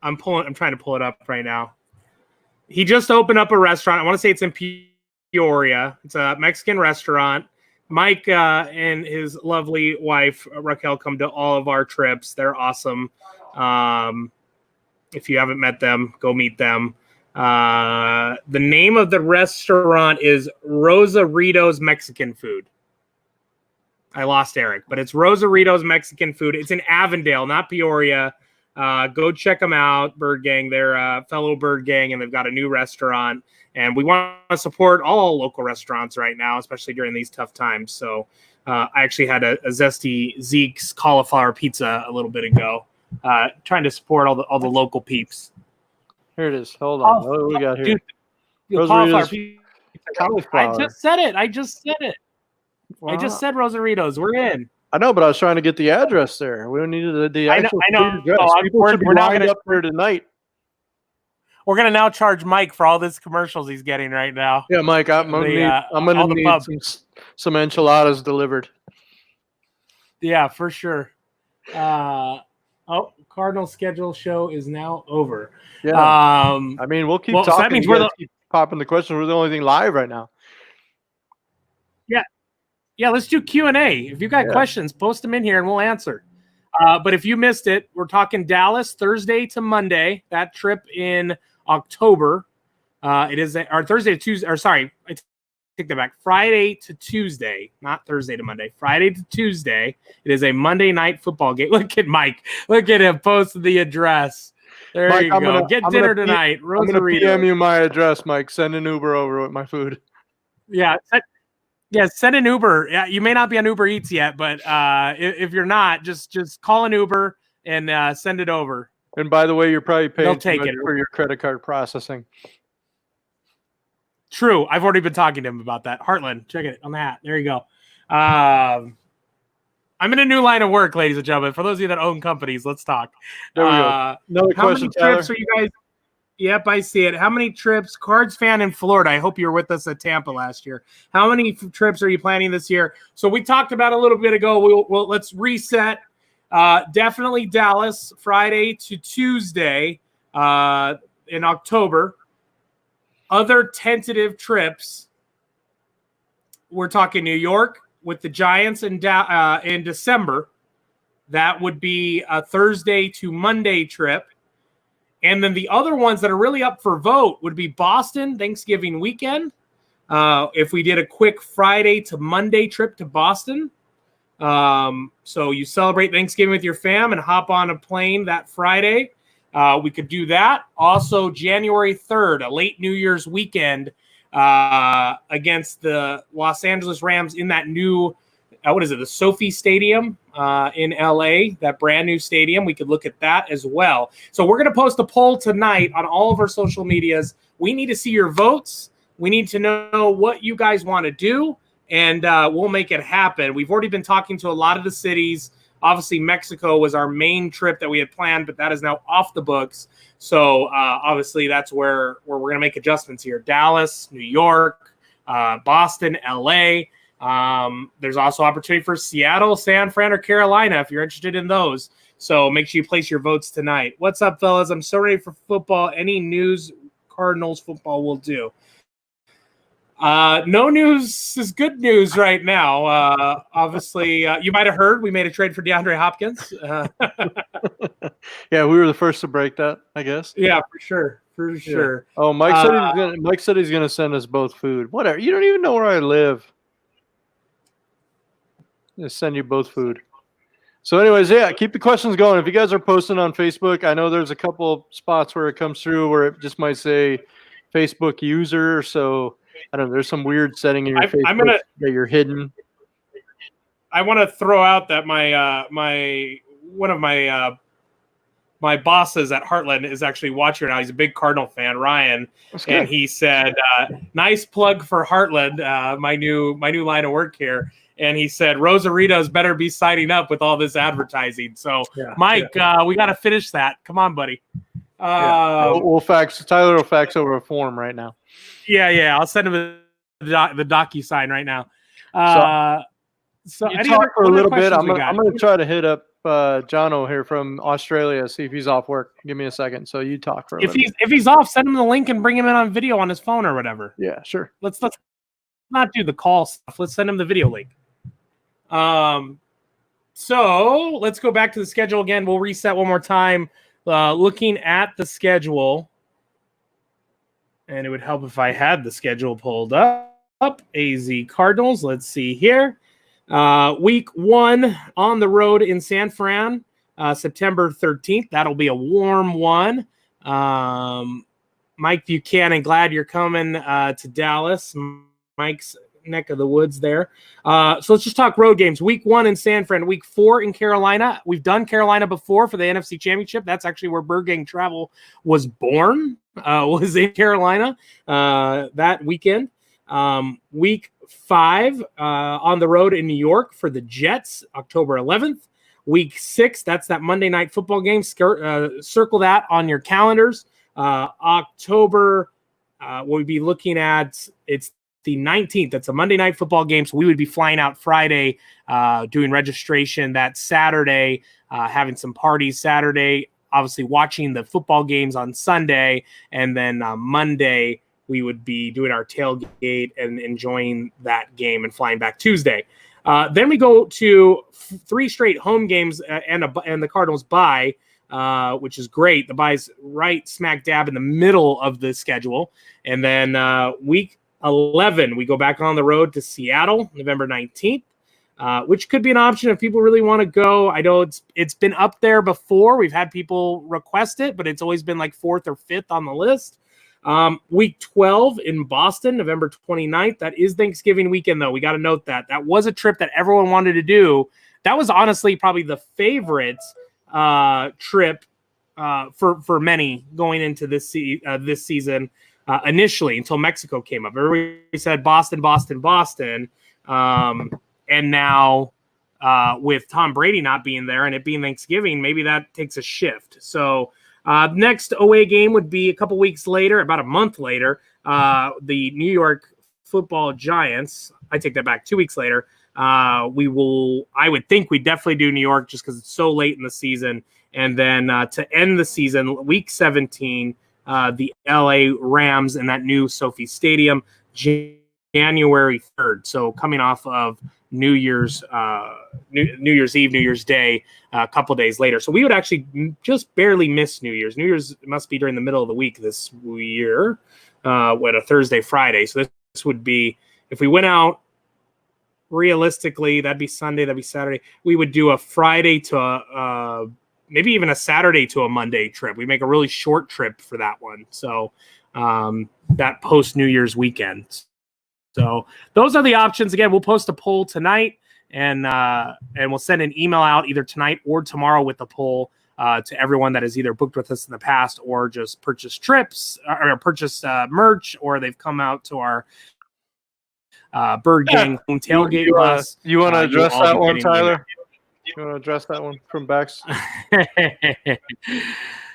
trying to pull it up right now. He just opened up a restaurant. I want to say it's in Peoria. It's a Mexican restaurant. Mike and his lovely wife Raquel come to all of our trips. They're awesome. If you haven't met them, go meet them. The name of the restaurant is Rosarito's Mexican Food. I lost Eric, but it's Rosarito's Mexican Food. It's in Avondale, not Peoria. Go check them out, Birdgang. They're a fellow Birdgang, and they've got a new restaurant. And we want to support all local restaurants right now, especially during these tough times. So I actually had a Zesty Zeke's cauliflower pizza a little bit ago, trying to support all the local peeps. Here it is. Hold on. What do we got here? Dude, cauliflower. I just said it. Wow. I just said Rosarito's. We're in. I know, but I was trying to get the address there. We needed the actual address. We're now lined up there tonight. We're gonna now charge Mike for all this commercials he's getting right now. Yeah, Mike, I'm gonna need some enchiladas delivered. Yeah, for sure. Cardinal schedule show is now over. Yeah. I mean, we'll keep talking. So that means keep popping the questions. We're the only thing live right now. Yeah, let's do Q&A. If you've got questions, post them in here and we'll answer. But if you missed it, we're talking Dallas Thursday to Monday. That trip in October. It is our Thursday to Tuesday. Or sorry, I take that back. Friday to Tuesday, not Thursday to Monday. Friday to Tuesday. It is a Monday night football game. Look at Mike. Look at him post the address. There Mike, you go. Get dinner tonight. I'm going to PM you my address, Mike. Send an Uber over with my food. Yeah. Send an Uber. Yeah, you may not be on Uber Eats yet, but if you're not, just call an Uber and send it over. And by the way, you're probably paying for your credit card processing. True. I've already been talking to him about that. Heartland, check it on the hat. There you go. I'm in a new line of work, ladies and gentlemen. For those of you that own companies, let's talk. There we go. Another how question, many trips are you guys? Yep, I see it. How many trips? Cards fan in Florida. I hope you were with us at Tampa last year. How many trips are you planning this year? So we talked about a little bit ago. Let's reset. Definitely Dallas, Friday to Tuesday in October. Other tentative trips. We're talking New York with the Giants in December. That would be a Thursday to Monday trip. And then the other ones that are really up for vote would be Boston, Thanksgiving weekend. If we did a quick Friday to Monday trip to Boston. So you celebrate Thanksgiving with your fam and hop on a plane that Friday. We could do that. Also, January 3rd, a late New Year's weekend against the Los Angeles Rams in that new, the Sophie Stadium in LA, that brand new stadium. We could look at that as well. So we're going to post a poll tonight on all of our social medias. We need to see your votes. We need to know what you guys want to do, and we'll make it happen. We've already been talking to a lot of the cities. Obviously, Mexico was our main trip that we had planned, but that is now off the books. So obviously, that's where we're going to make adjustments here. Dallas, New York, Boston, LA. There's also opportunity for Seattle, San Fran, or Carolina if you're interested in those. So make sure you place your votes tonight. What's up, fellas? I'm so ready for football. Any news? Cardinals football will do. No news is good news right now. Obviously, you might have heard we made a trade for DeAndre Hopkins. Yeah, we were the first to break that, I guess. Yeah, for sure. Yeah. Oh, Mike said he's gonna send us both food. Whatever. You don't even know where I live. Just send you both food. So anyways, yeah, keep the questions going. If you guys are posting on Facebook, I know there's a couple spots where it comes through where it just might say Facebook user. So I don't know, there's some weird setting in your Facebook that you're hidden. I want to throw out that my one of my my bosses at Heartland is actually watching now. He's a big Cardinal fan, Ryan, and he said, "Nice plug for Heartland, my new line of work here." And he said, "Rosarito's better be signing up with all this advertising." So, Mike, we got to finish that. Come on, buddy. We'll fax. Tyler will fax over a form right now. Yeah. I'll send him the DocuSign right now. So you talk for a little bit. I'm going to try to hit up Jono here from Australia, see if he's off work. Give me a second. So you talk for a little bit. If he's off, send him the link and bring him in on video on his phone or whatever. Yeah, sure. Let's not do the call stuff. Let's send him the video link. So let's go back to the schedule again. We'll reset one more time. Looking at the schedule, and it would help if I had the schedule pulled up. AZ Cardinals. Let's see here. Week 1 on the road in San Fran, September 13th. That'll be a warm one. Mike Buchanan, glad you're coming to Dallas. Mike's neck of the woods there. So let's just talk road games. Week 1 in San Fran, week 4 in Carolina. We've done Carolina before for the NFC Championship. That's actually where Birdgang Travel was born, was in Carolina that weekend. Week 5 on the road in New York for the Jets, October 11th. Week 6, that's that Monday night football game. Circle that on your calendars. October, we'll be looking at, it's the 19th. That's a Monday night football game. So we would be flying out Friday, doing registration that Saturday, having some parties Saturday, obviously watching the football games on Sunday. And then Monday, we would be doing our tailgate and enjoying that game and flying back Tuesday. Then we go to 3 straight home games and the Cardinals bye, which is great. The bye's right smack dab in the middle of the schedule. And then week 11, we go back on the road to Seattle, November 19th, which could be an option if people really want to go. I know it's been up there before. We've had people request it, but it's always been like 4th or 5th on the list. Week 12 in Boston, November 29th. That is Thanksgiving weekend, though. We got to note that. That was a trip that everyone wanted to do. That was honestly probably the favorite trip for many going into this season initially until Mexico came up. Everybody said Boston. And now with Tom Brady not being there and it being Thanksgiving, maybe that takes a shift. So next away game would be a couple weeks later, about a month later, the New York Football Giants. I take that back, 2 weeks later. I would think we definitely do New York just because it's so late in the season. And then to end the season, week 17, the LA Rams in that new Sophie Stadium, January 3rd. So coming off of New Year's Eve, New Year's Day, a couple days later. So we would actually just barely miss New Year's. New Year's must be during the middle of the week this year, what, a Thursday, Friday. So this would be, if we went out realistically, that'd be Sunday, that'd be Saturday. We would do a Friday to maybe even a Saturday to a Monday trip. We make a really short trip for that one. So that post New Year's weekend. So those are the options. Again, we'll post a poll tonight, and we'll send an email out either tonight or tomorrow with the poll to everyone that has either booked with us in the past or just purchased trips or purchased merch, or they've come out to our Birdgang tailgate bus. You want to address that one, Tyler? You want to address that one from Bex?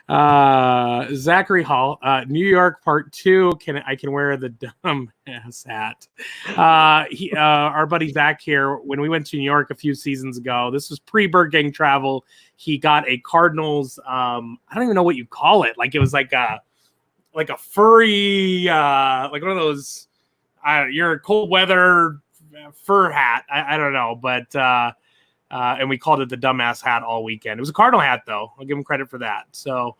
Zachary Hall, New York Part 2. I can wear the dumb ass hat. Our buddy Zach here, when we went to New York a few seasons ago, this was pre-Birdgang Travel. He got a Cardinals. I don't even know what you call it. Like it was like a furry, like one of those. Your cold weather fur hat. I don't know, but and we called it the dumbass hat all weekend. It was a Cardinal hat, though. I'll give him credit for that. So,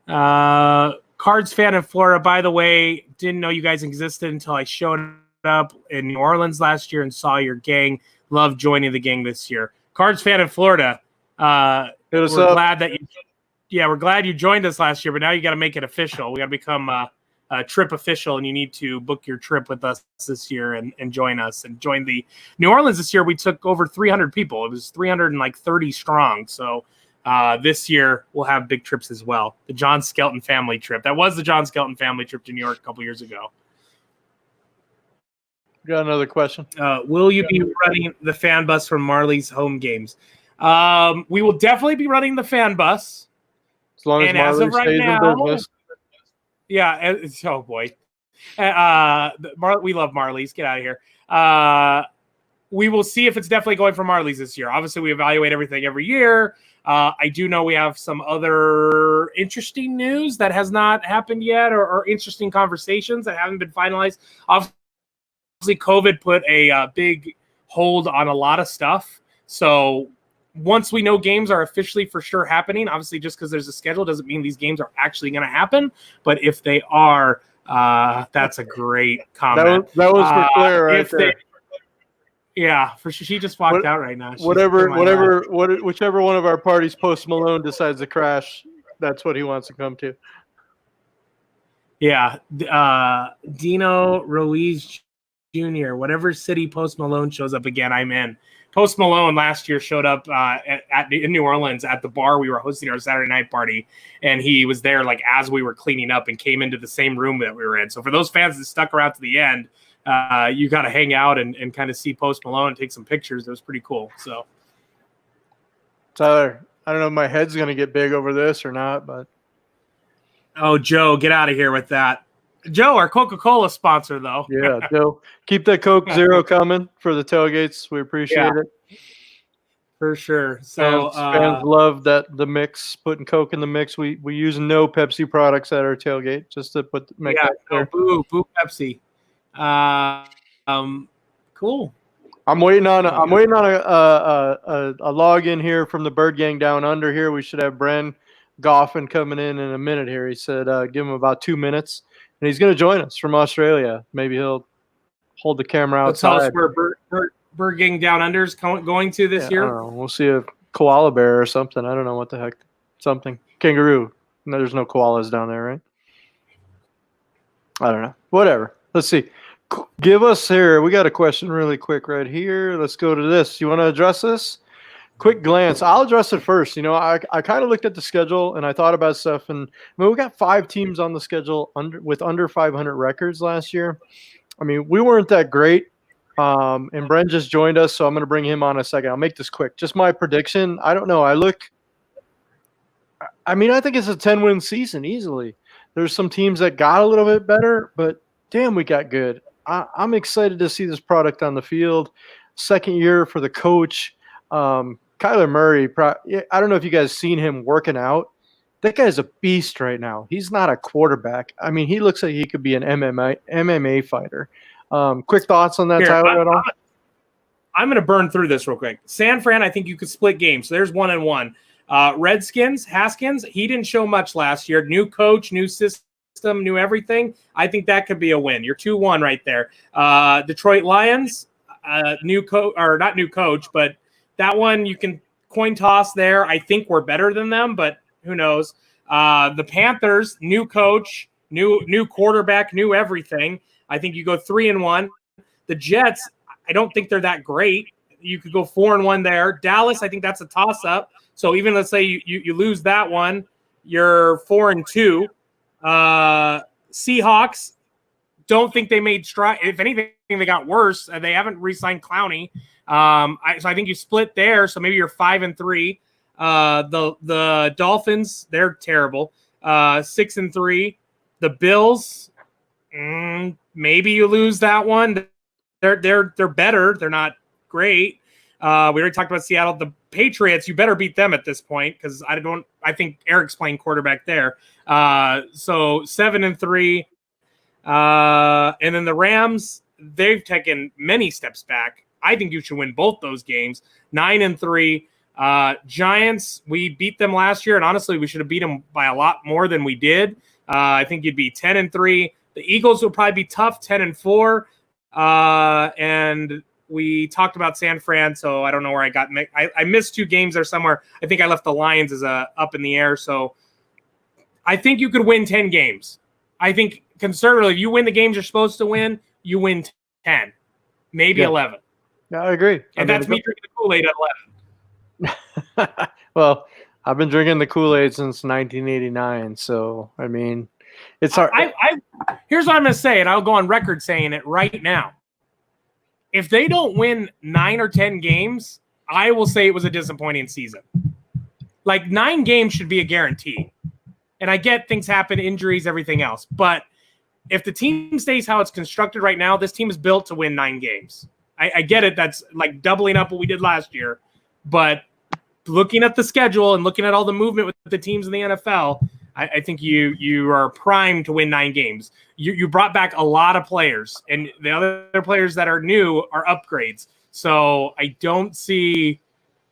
Cards fan in Florida, by the way, didn't know you guys existed until I showed up in New Orleans last year and saw your gang. Love joining the gang this year. Cards fan in Florida. We're glad that we're glad you joined us last year, but now you got to make it official. We got to become a trip official, and you need to book your trip with us this year and join us and join the New Orleans this year. We took over 300 people. It was 330 strong. So This year we'll have big trips as well. The John Skelton family trip. That was the John Skelton family trip to New York a couple years ago. Got another question. Will you be running the fan bus from Marley's home games? We will definitely be running the fan bus. As long as Marley stays in business. Yeah. Oh, boy. We love Marley's. Get out of here. We will see if it's definitely going for Marley's this year. Obviously, we evaluate everything every year. I do know we have some other interesting news that has not happened yet, or interesting conversations that haven't been finalized. Obviously, COVID put a big hold on a lot of stuff. So once we know games are officially for sure happening, obviously just because there's a schedule doesn't mean these games are actually going to happen. But if they are, that's a great comment. That was for Claire right there. Yeah, for sure. She just walked out right now. Whichever one of our parties Post Malone decides to crash, that's what he wants to come to. Yeah. Dino Ruiz Jr., whatever city Post Malone shows up again, I'm in. Post Malone last year showed up in New Orleans at the bar we were hosting our Saturday night party, and he was there like as we were cleaning up and came into the same room that we were in. So for those fans that stuck around to the end, you got to hang out and kind of see Post Malone and take some pictures. It was pretty cool. So, Tyler, I don't know if my head's going to get big over this or not, but. Oh, Joe, get out of here with that. Joe, our Coca-Cola sponsor, though. Yeah, Joe. Keep that Coke Zero coming for the tailgates. We appreciate it. For sure. So fans love that the mix, putting Coke in the mix. We use no Pepsi products at our tailgate just to make that clear. Boo Pepsi. Cool. I'm waiting on a login here from the Birdgang down under here. We should have Bren Goffin coming in a minute here. He said give him about 2 minutes. And he's going to join us from Australia. Maybe he'll hold the camera outside. Tell us where Birdgang Down Under's going to this year. I don't know. We'll see a koala bear or something. I don't know what the heck. Something. Kangaroo. No, there's no koalas down there, right? I don't know. Whatever. Let's see. Give us here. We got a question really quick right here. Let's go to this. You want to address this? Quick glance. I'll address it first. You know, I kind of looked at the schedule and I thought about stuff. And I mean, we got 5 teams on the schedule with under 500 records last year. I mean, we weren't that great. And Bren just joined us, so I'm going to bring him on in a second. I'll make this quick. Just my prediction. I don't know. I think it's a 10-win season easily. There's some teams that got a little bit better, but damn, we got good. I'm excited to see this product on the field. Second year for the coach. Kyler Murray, I don't know if you guys seen him working out. That guy's a beast right now. He's not a quarterback. I mean, he looks like he could be an MMA fighter. Quick thoughts on that, Tyler, at all? I'm going to burn through this real quick. San Fran, I think you could split games. So there's 1-1. Redskins, Haskins, he didn't show much last year. New coach, new system, new everything. I think that could be a win. You're 2-1 right there. Detroit Lions, new coach, or not new coach, but that one you can coin toss there. I think we're better than them, but who knows? The Panthers, new coach, new quarterback, new everything. I think you go 3-1. The Jets, I don't think they're that great. You could go 4-1 there. Dallas, I think that's a toss-up. So even let's say you lose that one, you're 4-2. Seahawks, don't think they made stride. If anything, they got worse. They haven't re-signed Clowney. So I think you split there. So maybe you're 5-3. The Dolphins, they're terrible. 6-3. The Bills, maybe you lose that one. They're better. They're not great. We already talked about Seattle. The Patriots, you better beat them at this point because I think Eric's playing quarterback there. So 7-3. And then the Rams, they've taken many steps back. I think you should win both those games. 9-3. Giants, we beat them last year, and honestly, we should have beat them by a lot more than we did. I think you'd be 10-3. The Eagles will probably be tough, 10-4. And we talked about San Fran, so I don't know where I got. I missed 2 games there somewhere. I think I left the Lions as up in the air. So I think you could win 10 games. I think conservatively, if you win the games you're supposed to win, you win 10, maybe 11. Yeah, I agree. And that's me drinking the Kool-Aid at 11. Well, I've been drinking the Kool-Aid since 1989. So, I mean, it's hard. Here's what I'm going to say, and I'll go on record saying it right now. If they don't win 9 or 10 games, I will say it was a disappointing season. Like 9 games should be a guarantee. And I get things happen, injuries, everything else. But if the team stays how it's constructed right now, this team is built to win 9 games. I get it. That's like doubling up what we did last year. But looking at the schedule and looking at all the movement with the teams in the NFL, I think you are primed to win 9 games. You brought back a lot of players, and the other players that are new are upgrades. So I don't see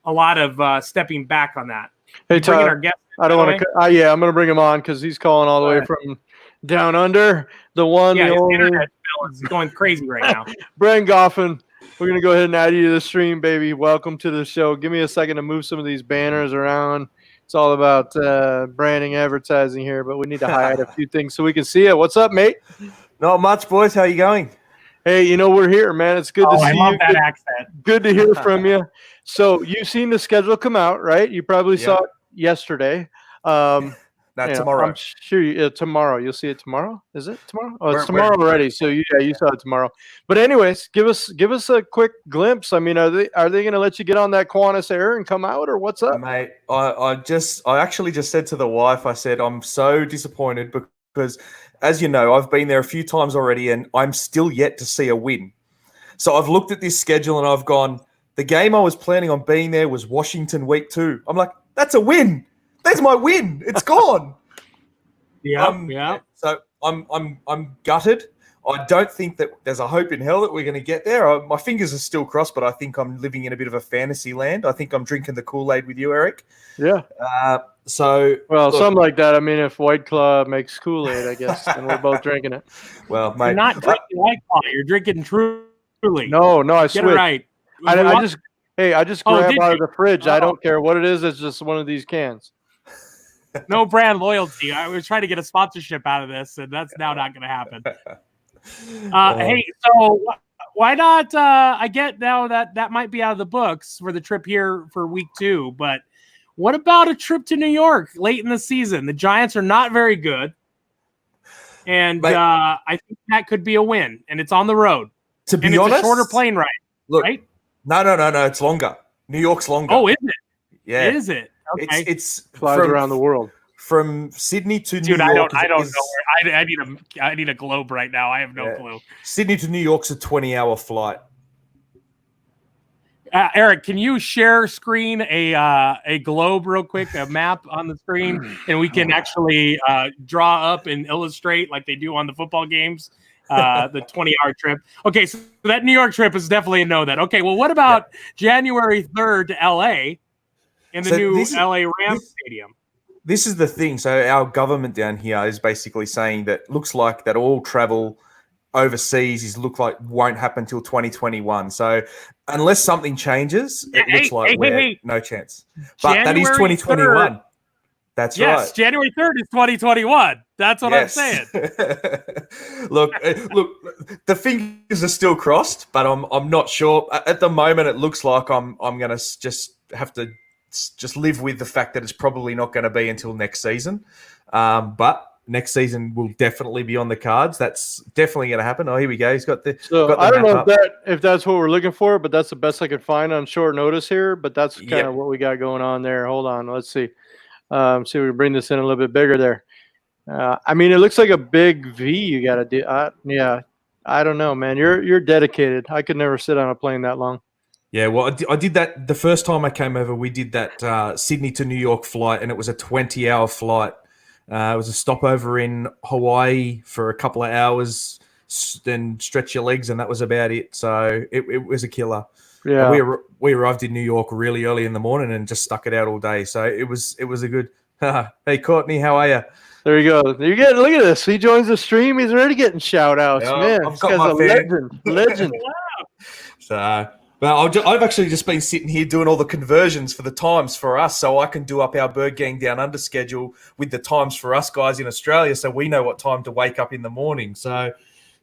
a lot of stepping back on that. Hey, Tyler, our guest, I don't want to. Yeah, I'm going to bring him on because he's calling all the way from down under. The one, yeah, the only. Internet bill is going crazy right now. Brandon Goffin, we're going to go ahead and add you to the stream, baby. Welcome to the show. Give me a second to move some of these banners around. It's all about branding, advertising here, but we need to highlight a few things so we can see it. What's up, mate? Not much, boys. How you going? Hey, we're here, man. It's good to see you. I love that accent. Good to hear from you. So you've seen the schedule come out, right? You probably saw it yesterday. Tomorrow. I'm sure tomorrow. You'll see it tomorrow. Is it tomorrow? Oh, it's tomorrow already. So you saw it tomorrow. But anyways, give us a quick glimpse. I mean, are they going to let you get on that Qantas Air and come out, or what's up, mate? I actually just said to the wife, I said I'm so disappointed because, as you know, I've been there a few times already, and I'm still yet to see a win. So I've looked at this schedule and I've gone, the game I was planning on being there was Washington week 2. I'm like, that's a win. There's my win. It's gone. Yeah. So I'm gutted. I don't think that there's a hope in hell that we're going to get there. My fingers are still crossed, but I think I'm living in a bit of a fantasy land. I think I'm drinking the Kool-Aid with you, Eric. Yeah. Something like that. I mean, if White Claw makes Kool-Aid, I guess, and we're both drinking it. Well, mate, you're not drinking White Claw. You're drinking Truly. No, I get it right. I just grab out of the fridge. I don't care what it is. It's just one of these cans. No brand loyalty. I was trying to get a sponsorship out of this, and that's now not going to happen. Hey, so why not? I get now that might be out of the books for the trip here for week 2, but what about a trip to New York late in the season? The Giants are not very good, and I think that could be a win, and it's on the road. To be honest, it's a shorter plane ride. Look, right? No, it's longer. New York's longer. Oh, is it? Yeah, is it? Okay. It's flies around the world from Sydney to Dude, New York. I don't know where. I need a globe right now. I have no clue. Sydney to New York's a 20-hour flight. Eric, can you share screen a globe real quick, a map on the screen, and we can actually draw up and illustrate like they do on the football games, the 20-hour trip. Okay, so that New York trip is definitely a no then. Okay, well, what about January 3rd to L.A. in the new L.A. Rams stadium? This is the thing. So our government down here is basically saying that looks like that all travel overseas won't happen until 2021. So unless something changes, it looks like no chance. But January that is 2021. 3rd. That's right. Yes, January 3rd is 2021. That's what I'm saying. look, the fingers are still crossed, but I'm not sure. At the moment, it looks like I'm going to just have to just live with the fact that it's probably not going to be until next season. But next season will definitely be on the cards. That's definitely going to happen. Oh, here we go. He's got the. So I don't know if that's what we're looking for, but that's the best I could find on short notice here. But that's kind of what we got going on there. Hold on, let's see. See if we can bring this in a little bit bigger there. I mean, it looks like a big V you got to do. Yeah, I don't know, man. You're dedicated. I could never sit on a plane that long. Yeah, well, I did that the first time I came over. We did that Sydney to New York flight, and it was a 20-hour flight. It was a stopover in Hawaii for a couple of hours, then stretch your legs, and that was about it. So it was a killer. Yeah, we arrived in New York really early in the morning and just stuck it out all day. So it was a good. Hey, Courtney, how are you? There you go. Look at this. He joins the stream. He's already getting shout outs. Yeah, man, I've got my legend. Wow. So. Well, I've actually just been sitting here doing all the conversions for the times for us, so I can do up our Birdgang Down Under schedule with the times for us guys in Australia, so we know what time to wake up in the morning. So,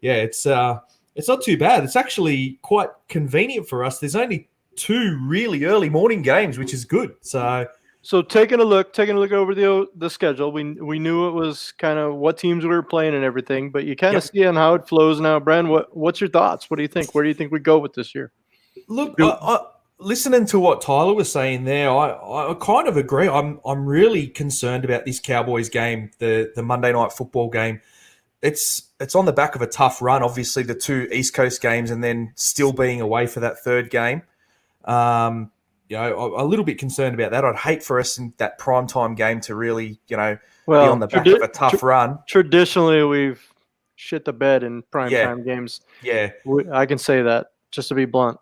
yeah, it's not too bad. It's actually quite convenient for us. There's only 2 really early morning games, which is good. So, So taking a look over the schedule, we knew it was kind of what teams we were playing and everything, but you kind of see on how it flows now. Bren, what's your thoughts? What do you think? Where do you think we go with this year? Look, listening to what Tyler was saying there, I kind of agree. I'm really concerned about this Cowboys game, the Monday Night Football game. It's on the back of a tough run, obviously the 2 East Coast games, and then still being away for that 3rd game. A little bit concerned about that. I'd hate for us in that primetime game to really, be on the back of a tough run. Traditionally, we've shit the bed in primetime games. Yeah. I can say that, just to be blunt.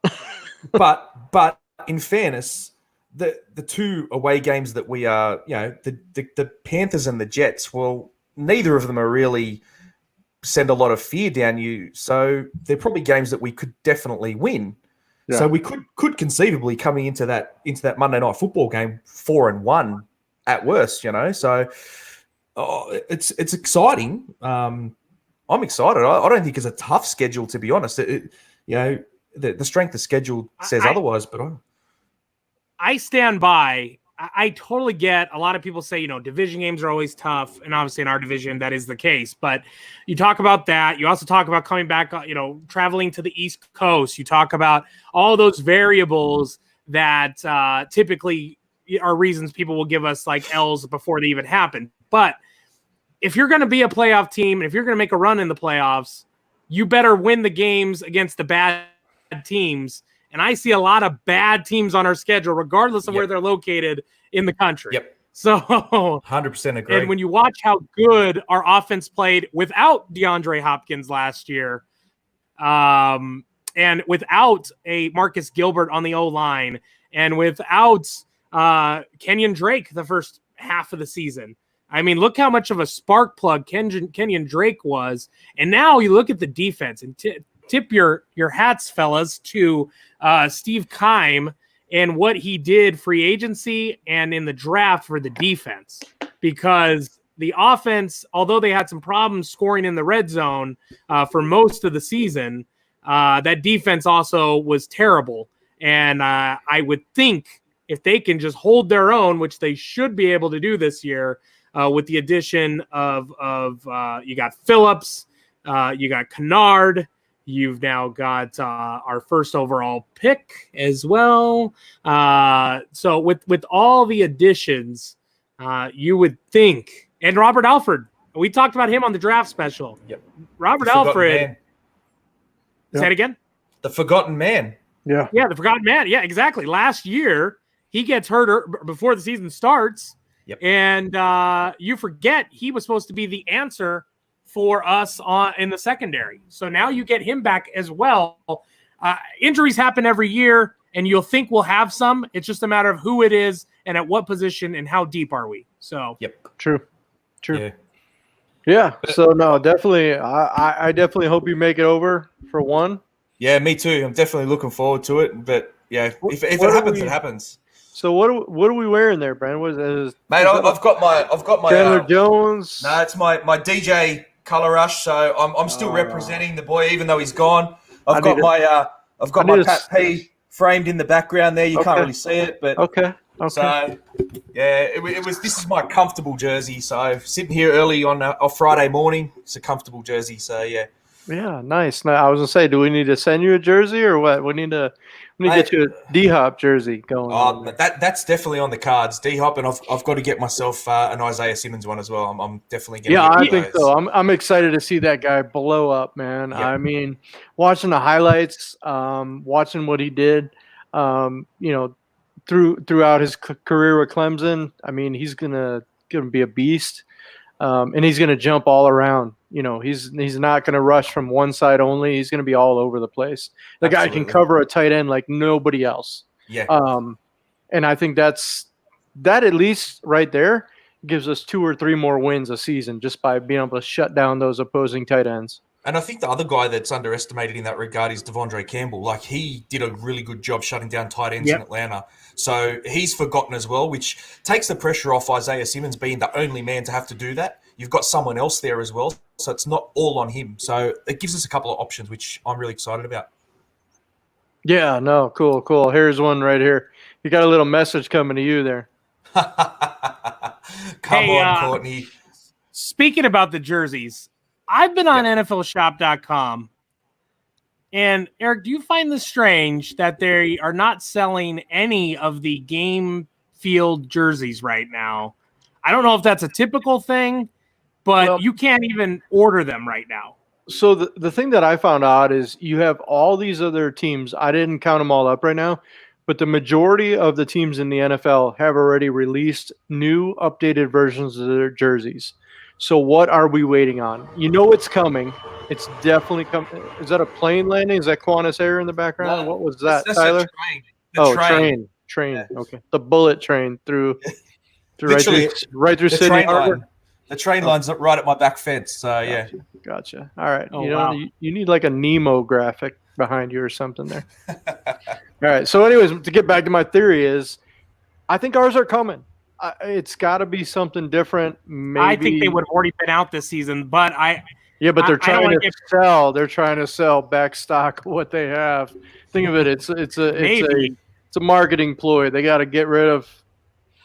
but in fairness, the 2 away games that we are, the Panthers and the Jets, well, neither of them are really send a lot of fear down you. So they're probably games that we could definitely win. Yeah. So we could conceivably coming into that Monday Night Football game 4-1 at worst, So it's exciting. I'm excited. I don't think it's a tough schedule, to be honest. The strength of schedule says otherwise, but I stand by. I totally get a lot of people say, division games are always tough. And obviously in our division, that is the case. But you talk about that. You also talk about coming back, traveling to the East Coast. You talk about all those variables that typically are reasons people will give us like L's before they even happen. But if you're going to be a playoff team, and if you're going to make a run in the playoffs, you better win the games against the bad teams. And I see a lot of bad teams on our schedule, regardless of where they're located in the country. Yep. So 100% agree. And when you watch how good our offense played without DeAndre Hopkins last year, and without a Marcus Gilbert on the O-line, and without Kenyon Drake the first half of the season. I mean, look how much of a spark plug Kenyon Drake was. And now you look at the defense and tip your hats, fellas, to Steve Keim and what he did free agency and in the draft for the defense. Because the offense, although they had some problems scoring in the red zone for most of the season, that defense also was terrible. And I would think if they can just hold their own, which they should be able to do this year, with the addition of you got Phillips, you got Kennard, you've now got our first overall pick as well. So with all the additions, you would think, and Robert Alford, we talked about him on the draft special. Yep. Robert Alford. Say that again? The forgotten man. Yeah. Yeah, the forgotten man. Yeah, exactly. Last year, he gets hurt before the season starts. Yep. And you forget he was supposed to be the answer for us in the secondary. So now you get him back as well. Injuries happen every year, and you'll think we'll have some. It's just a matter of who it is and at what position and how deep are we. So yep, true. Yeah. So no, definitely. I definitely hope you make it over for one. Yeah, me too. I'm definitely looking forward to it. But yeah, if it happens, it happens. So what are we wearing there, Brandon? What is mate? I've got my Chandler Jones. No, it's my DJ Color Rush. So I'm still representing the boy, even though he's gone. I've got my Pat P framed in the background there. You can't really see it, but okay. So yeah, this is my comfortable jersey. So sitting here early on a Friday morning, it's a comfortable jersey. So yeah. Yeah, nice. Now, I was gonna say, do we need to send you a jersey or what? We need to get you a D-Hop jersey going. Oh, that's definitely on the cards, D-Hop, and I've got to get myself an Isaiah Simmons one as well. I'm definitely getting. Yeah, I think so. I'm excited to see that guy blow up, man. Yep. I mean, watching the highlights, watching what he did, throughout his career with Clemson. I mean, he's gonna be a beast, and he's gonna jump all around. He's not going to rush from one side only. He's going to be all over the place. The guy can cover a tight end like nobody else. Yeah. And I think that at least right there gives us 2 or 3 more wins a season just by being able to shut down those opposing tight ends. And I think the other guy that's underestimated in that regard is Devondre Campbell. Like, he did a really good job shutting down tight ends in Atlanta. So he's forgotten as well, which takes the pressure off Isaiah Simmons being the only man to have to do that. You've got someone else there as well, so it's not all on him. So it gives us a couple of options, which I'm really excited about. Yeah, no, cool. Here's one right here. You got a little message coming to you there. Come on, Courtney. Speaking about the jerseys, I've been on NFLshop.com. And Eric, do you find this strange that they are not selling any of the game field jerseys right now? I don't know if that's a typical thing, but you can't even order them right now. So the thing that I found odd is you have all these other teams. I didn't count them all up right now, but the majority of the teams in the NFL have already released new updated versions of their jerseys. So what are we waiting on? You know it's coming. It's definitely coming. Is that a plane landing? Is that Qantas Air in the background? No, what was that, that's Tyler? Train. Train. Yeah. Okay, the bullet train through right through Sydney Harbor. The train line's right at my back fence. So Gotcha. All right. Wow. You need like a Nemo graphic behind you or something there. All right. So, anyways, to get back to my theory is, I think ours are coming. It's got to be something different. Maybe. I think they would have already been out this season, but but they're trying to sell. They're trying to sell back stock of what they have. Think of it. It's a marketing ploy. They got to get rid of.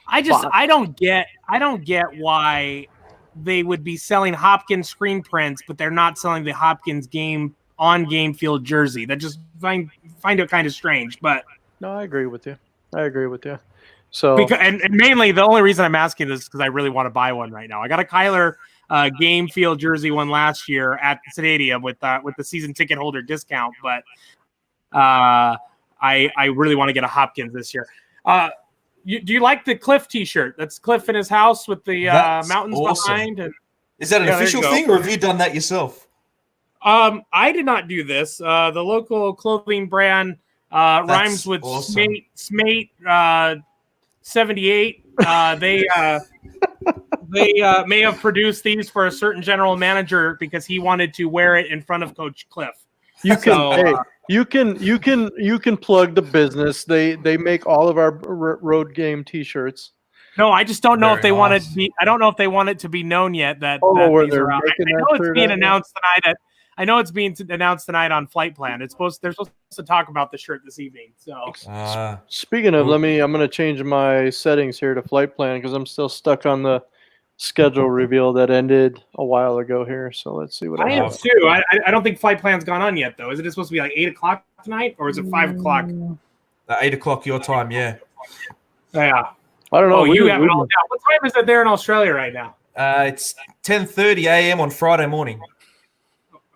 I don't get why they would be selling Hopkins screen prints, but they're not selling the Hopkins game field jersey. That just find it kind of strange. But no, I agree with you. So and mainly the only reason I'm asking this is because I really want to buy one right now. I got a Kyler game field jersey one last year at the stadium with the season ticket holder discount, but I really want to get a Hopkins this year. Do you like the Cliff T-shirt? That's Cliff in his house with the mountains behind. And, is that an official thing, or have you done that yourself? I did not do this. The local clothing brand rhymes with Smate 78. They may have produced these for a certain general manager because he wanted to wear it in front of Coach Cliff. You can plug the business. They make all of our road game T-shirts. No, I just don't know if they want it to be. I don't know if they want it to be known yet that these are out. I know it's being announced tonight. I know it's being announced tonight on Flight Plan. They're supposed to talk about the shirt this evening. So speaking of, I'm going to change my settings here to Flight Plan because I'm still stuck on the schedule reveal that ended a while ago here. So let's see what I am too. I don't think Flight Plan's gone on yet though. Is it supposed to be like 8:00 tonight or is it 5:00? 8:00 your time, yeah. Yeah. I don't know. You have it all down. What time is it there in Australia right now? It's 10:30 a.m. on Friday morning.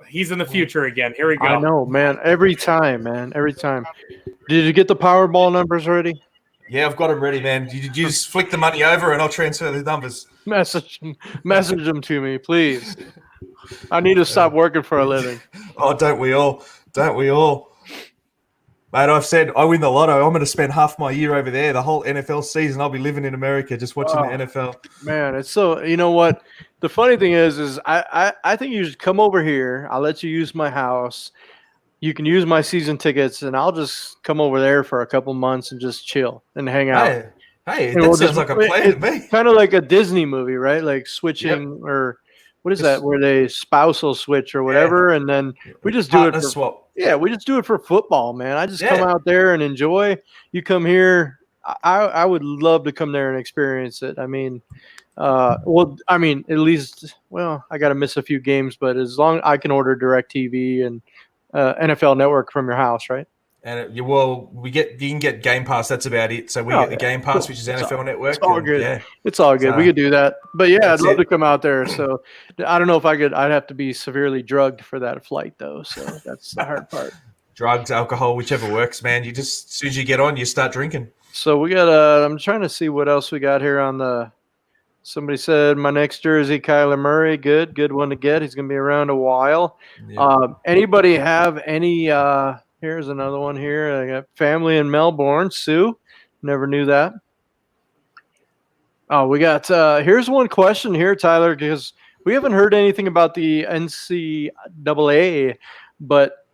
He's in the future again. Here we go. I know, man. Every time. Did you get the Powerball numbers ready? Yeah, I've got them ready, man. You just flick the money over and I'll transfer the numbers. Message them to me, please. I need to stop working for a living. Oh, don't we all? Mate, I've said I win the lotto. I'm going to spend half my year over there. The whole NFL season, I'll be living in America just watching the NFL. Man, it's so – you know what? The funny thing is I think you should come over here. I'll let you use my house. You can use my season tickets, and I'll just come over there for a couple months and just chill and hang out. Hey, that sounds like a plan to me. Kind of like a Disney movie, right? Like switching or what is that? Where they spousal switch or whatever, and then we just do it for swap. Yeah, we just do it for football, man. I just come out there and enjoy. You come here. I would love to come there and experience it. I mean, at least, I got to miss a few games, but as long as I can order DirecTV and NFL Network from your house, right? And you can get Game Pass. That's about it. So we get the Game Pass, which is NFL Network. It's all good. Yeah. It's all good. We could do that. But yeah, I'd love to come out there. So I don't know if I could. I'd have to be severely drugged for that flight, though. So that's the hard part. Drugs, alcohol, whichever works, man. You just as soon as you get on, you start drinking. So we got. I'm trying to see what else we got here on the. Somebody said my next jersey, Kyler Murray. Good one to get. He's going to be around a while. Yeah. Anybody have any? Here's another one here. I got family in Melbourne. Sue, never knew that. Oh, we got here's one question here, Tyler, because we haven't heard anything about the NCAA, but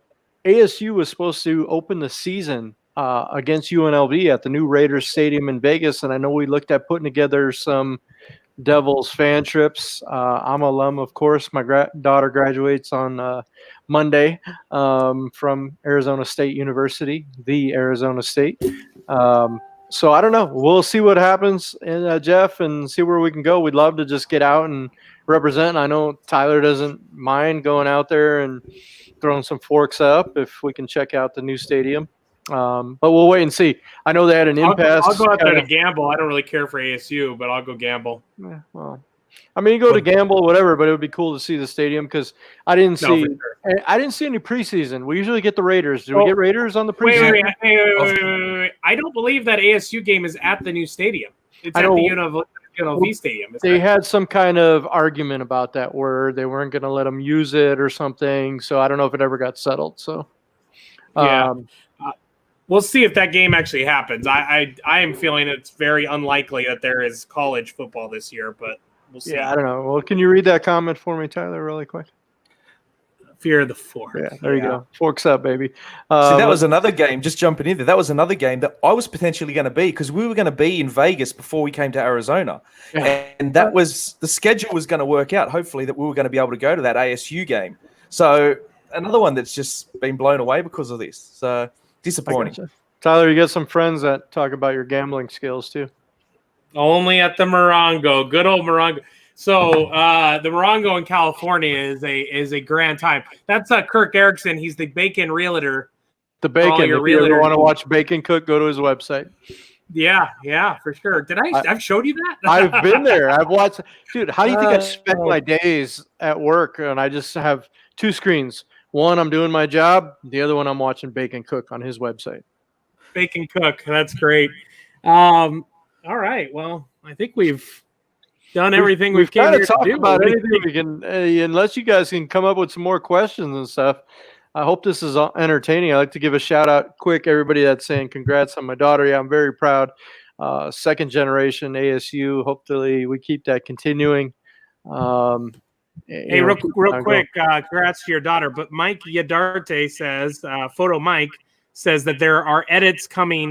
ASU was supposed to open the season against UNLV at the new Raiders Stadium in Vegas, and I know we looked at putting together some Devils fan trips. I'm an alum, of course. My daughter graduates on Monday from Arizona State University, the Arizona State. So I don't know. We'll see what happens, in Jeff, and see where we can go. We'd love to just get out and represent. I know Tyler doesn't mind going out there and throwing some forks up if we can check out the new stadium. But we'll wait and see. I know they had an impasse. I'll go out there to gamble. I don't really care for ASU, but I'll go gamble. Yeah, well, I mean, you go to gamble, whatever, but it would be cool to see the stadium because I didn't see any preseason. We usually get the Raiders. Do we get Raiders on the preseason? Wait. I don't believe that ASU game is at the new stadium. It's at the UNLV stadium. They had some kind of argument about that where they weren't going to let them use it or something. So I don't know if it ever got settled. So yeah. We'll see if that game actually happens. I am feeling it's very unlikely that there is college football this year, but we'll see. Yeah, I don't know. Well, can you read that comment for me, Tyler, really quick? Fear of the fork. Yeah, there you go. Forks up, baby. That was another game, just jumping in there. That was another game that I was potentially going to be because we were going to be in Vegas before we came to Arizona. Yeah. And that was the schedule was going to work out, hopefully, that we were going to be able to go to that ASU game. So another one that's just been blown away because of this. So disappointing. Tyler, you got some friends that talk about your gambling skills too. Only at the Morongo. Good old Morongo. So the Morongo in California is a grand time. That's Kirk Erickson. He's the Bacon realtor. The Bacon. If you ever want to watch Bacon cook, go to his website. Yeah, for sure. I've showed you that? I've been there. I've watched. Dude, how do you think I spend my days at work? And I just have two screens. One, I'm doing my job. The other one, I'm watching Bacon cook on his website. Bacon cook. That's great. All right. Well, I think we've done everything we've came here to do. About anything we can, unless you guys can come up with some more questions and stuff. I hope this is entertaining. I'd like to give a shout out quick, everybody that's saying congrats on my daughter. Yeah, I'm very proud. Second generation ASU. Hopefully we keep that continuing. Hey, real quick, congrats to your daughter. But Mike Yadarte says, Photo Mike says that there are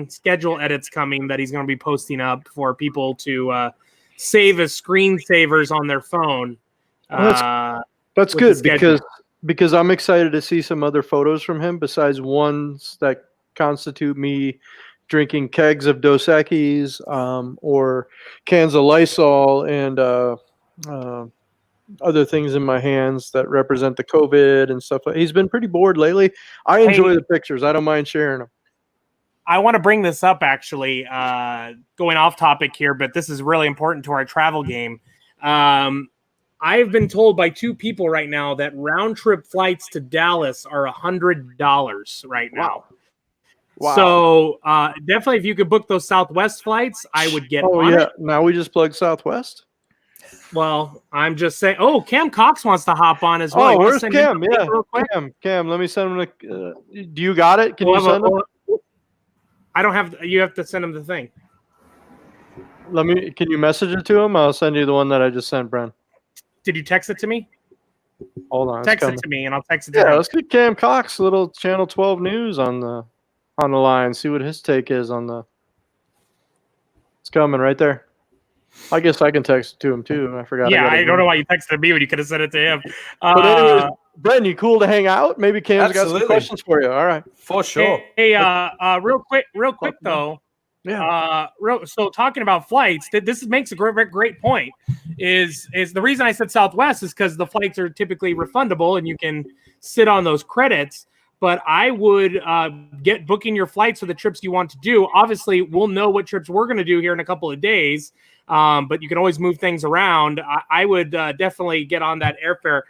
schedule edits coming that he's going to be posting up for people to save as screensavers on their phone. That's good because I'm excited to see some other photos from him besides ones that constitute me drinking kegs of Dos Equis or cans of Lysol and other things in my hands that represent the COVID and stuff. He's been pretty bored lately. I enjoy the pictures. I don't mind sharing them. I want to bring this up, actually, going off topic here, but this is really important to our travel game. I've been told by two people right now that round-trip flights to Dallas are $100 right now. Wow. So definitely if you could book those Southwest flights, I would get on it. Now we just plug Southwest? Well, I'm just saying. Oh, Cam Cox wants to hop on as well. Oh, where's Cam? Yeah, Cam. Let me send him. Do you got it? Can you send him? I don't have. You have to send him the thing. Can you message it to him? I'll send you the one that I just sent, Bren. Did you text it to me? Hold on. Text it to me, and I'll text it to him. Yeah, let's get Cam Cox, little Channel 12 News on the line. See what his take is on the. It's coming right there. I guess I can text it to him too. I forgot. Yeah, I don't know why you texted me when you could have sent it to him. But anyways, Bren, you cool to hang out? Maybe Cam's got some questions for you. All right, for sure. Hey, real quick though. Yeah. So talking about flights, this makes a great point. Is the reason I said Southwest is because the flights are typically refundable and you can sit on those credits. But I would get booking your flights for the trips you want to do. Obviously, we'll know what trips we're going to do here in a couple of days. But you can always move things around. I would definitely get on that airfare.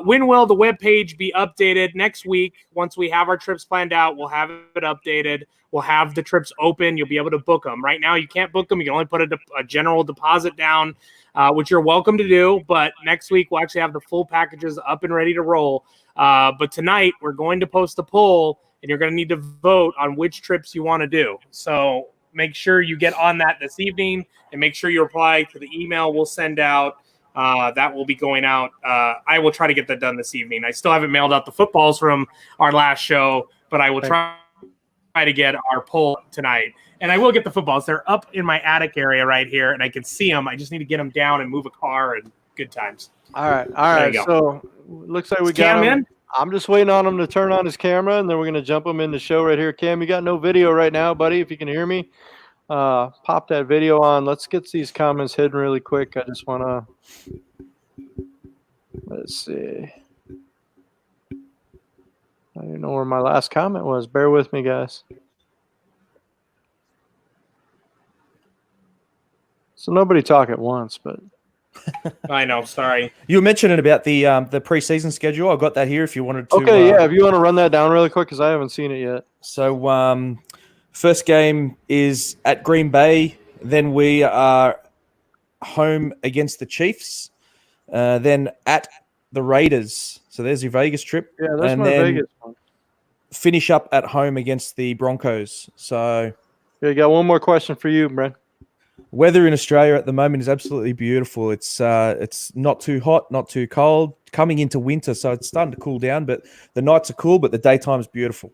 When will the webpage be updated? Next week, once we have our trips planned out, we'll have it updated. We'll have the trips open. You'll be able to book them. Right now, you can't book them. You can only put a general deposit down, which you're welcome to do. But next week, we'll actually have the full packages up and ready to roll. But tonight, we're going to post a poll, and you're going to need to vote on which trips you want to do. So make sure you get on that this evening and make sure you reply to the email we'll send out. That will be going out. I will try to get that done this evening. I still haven't mailed out the footballs from our last show, but I will try to get our poll tonight. And I will get the footballs. They're up in my attic area right here, and I can see them. I just need to get them down and move a car, and good times. All right. So looks like we got him in. I'm just waiting on him to turn on his camera, and then we're going to jump him in the show right here. Cam, you got no video right now, buddy, if you can hear me. pop that video on. Let's get these comments hidden really quick. I just want to, let's see. I don't know where my last comment was. Bear with me, guys. So nobody talk at once, but I know. Sorry. You were mentioning about the preseason schedule. I've got that here if you wanted to. Okay, yeah. If you want to run that down really quick, because I haven't seen it yet. So first game is at Green Bay. Then we are home against the Chiefs. Then at the Raiders. So there's your Vegas trip. Yeah, that's my Vegas one. Finish up at home against the Broncos. So yeah, got one more question for you, Brent. Weather in Australia at the moment is absolutely beautiful. It's not too hot, not too cold. Coming into winter, so it's starting to cool down. But the nights are cool, but the daytime is beautiful.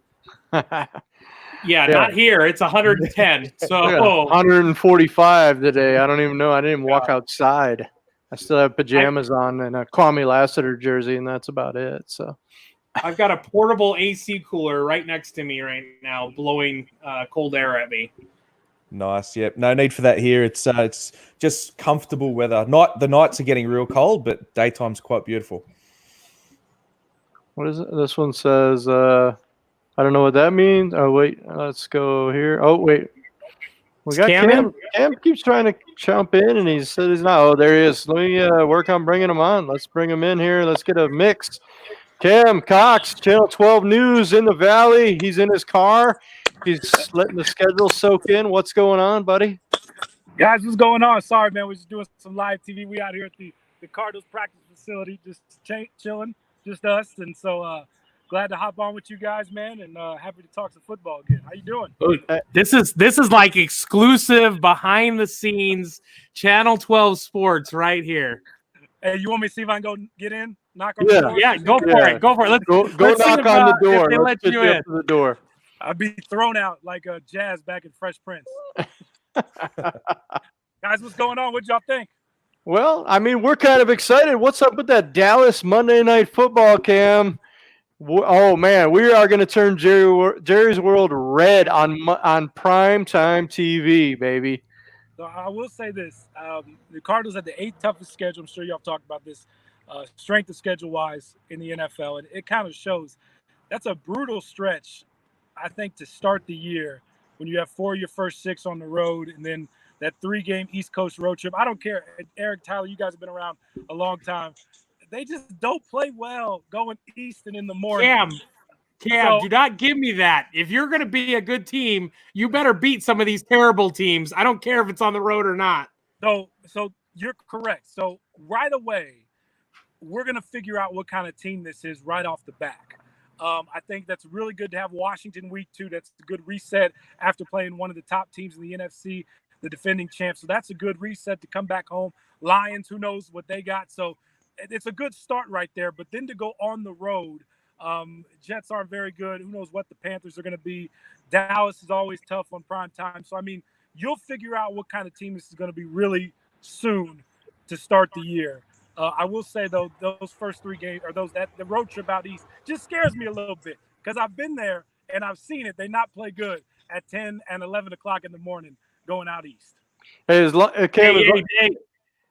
Yeah, not here. It's 110. So 145 today. I don't even know. I didn't even walk outside. I still have pajamas on and a Kwame Lassiter jersey, and that's about it. So I've got a portable AC cooler right next to me right now, blowing cold air at me. Nice. Yep. No need for that here. It's just comfortable weather. The nights are getting real cold, but daytime's quite beautiful. What is it? This one says, I don't know what that means. Oh, wait. Let's go here. Oh, wait. We got Cam. Cam keeps trying to jump in, and he said he's not. Oh, there he is. Let me work on bringing him on. Let's bring him in here. Let's get a mix. Cam Cox, Channel 12 News in the Valley. He's in his car. He's letting the schedule soak in. What's going on, buddy? Guys, what's going on? Sorry, man. We're just doing some live TV. We out here at the Cardinals practice facility, just chilling, just us. And so glad to hop on with you guys, man, and happy to talk some football again. How you doing? This is like exclusive behind the scenes Channel 12 sports right here. Hey, you want me to see if I can go get in? Knock on the door? Yeah, go for it. Go for it. Let's knock on the door. They let you in. To the door. I'd be thrown out like Jazz back in Fresh Prince. Guys, what's going on? What y'all think? Well, I mean, we're kind of excited. What's up with that Dallas Monday Night Football, Cam? Oh, man, we are going to turn Jerry's World red on primetime TV, baby. So I will say this. The Cardinals had the 8th toughest schedule. I'm sure y'all talked about this. Strength of schedule-wise in the NFL. And it kind of shows that's a brutal stretch, I think, to start the year when you have 4 of your first 6 on the road and then that 3-game East Coast road trip. I don't care. Eric, Tyler, you guys have been around a long time. They just don't play well going east and in the morning. Cam, do not give me that. If you're going to be a good team, you better beat some of these terrible teams. I don't care if it's on the road or not. So you're correct. So right away, we're going to figure out what kind of team this is right off the back. I think that's really good to have Washington week 2. That's a good reset after playing one of the top teams in the NFC, the defending champs. So that's a good reset to come back home. Lions, who knows what they got. So it's a good start right there. But then to go on the road, Jets aren't very good. Who knows what the Panthers are going to be. Dallas is always tough on prime time. So, I mean, you'll figure out what kind of team this is going to be really soon to start the year. I will say, though, those first 3 games or the road trip out east just scares me a little bit because I've been there and I've seen it. They not play good at 10 and 11 o'clock in the morning going out east. Hey,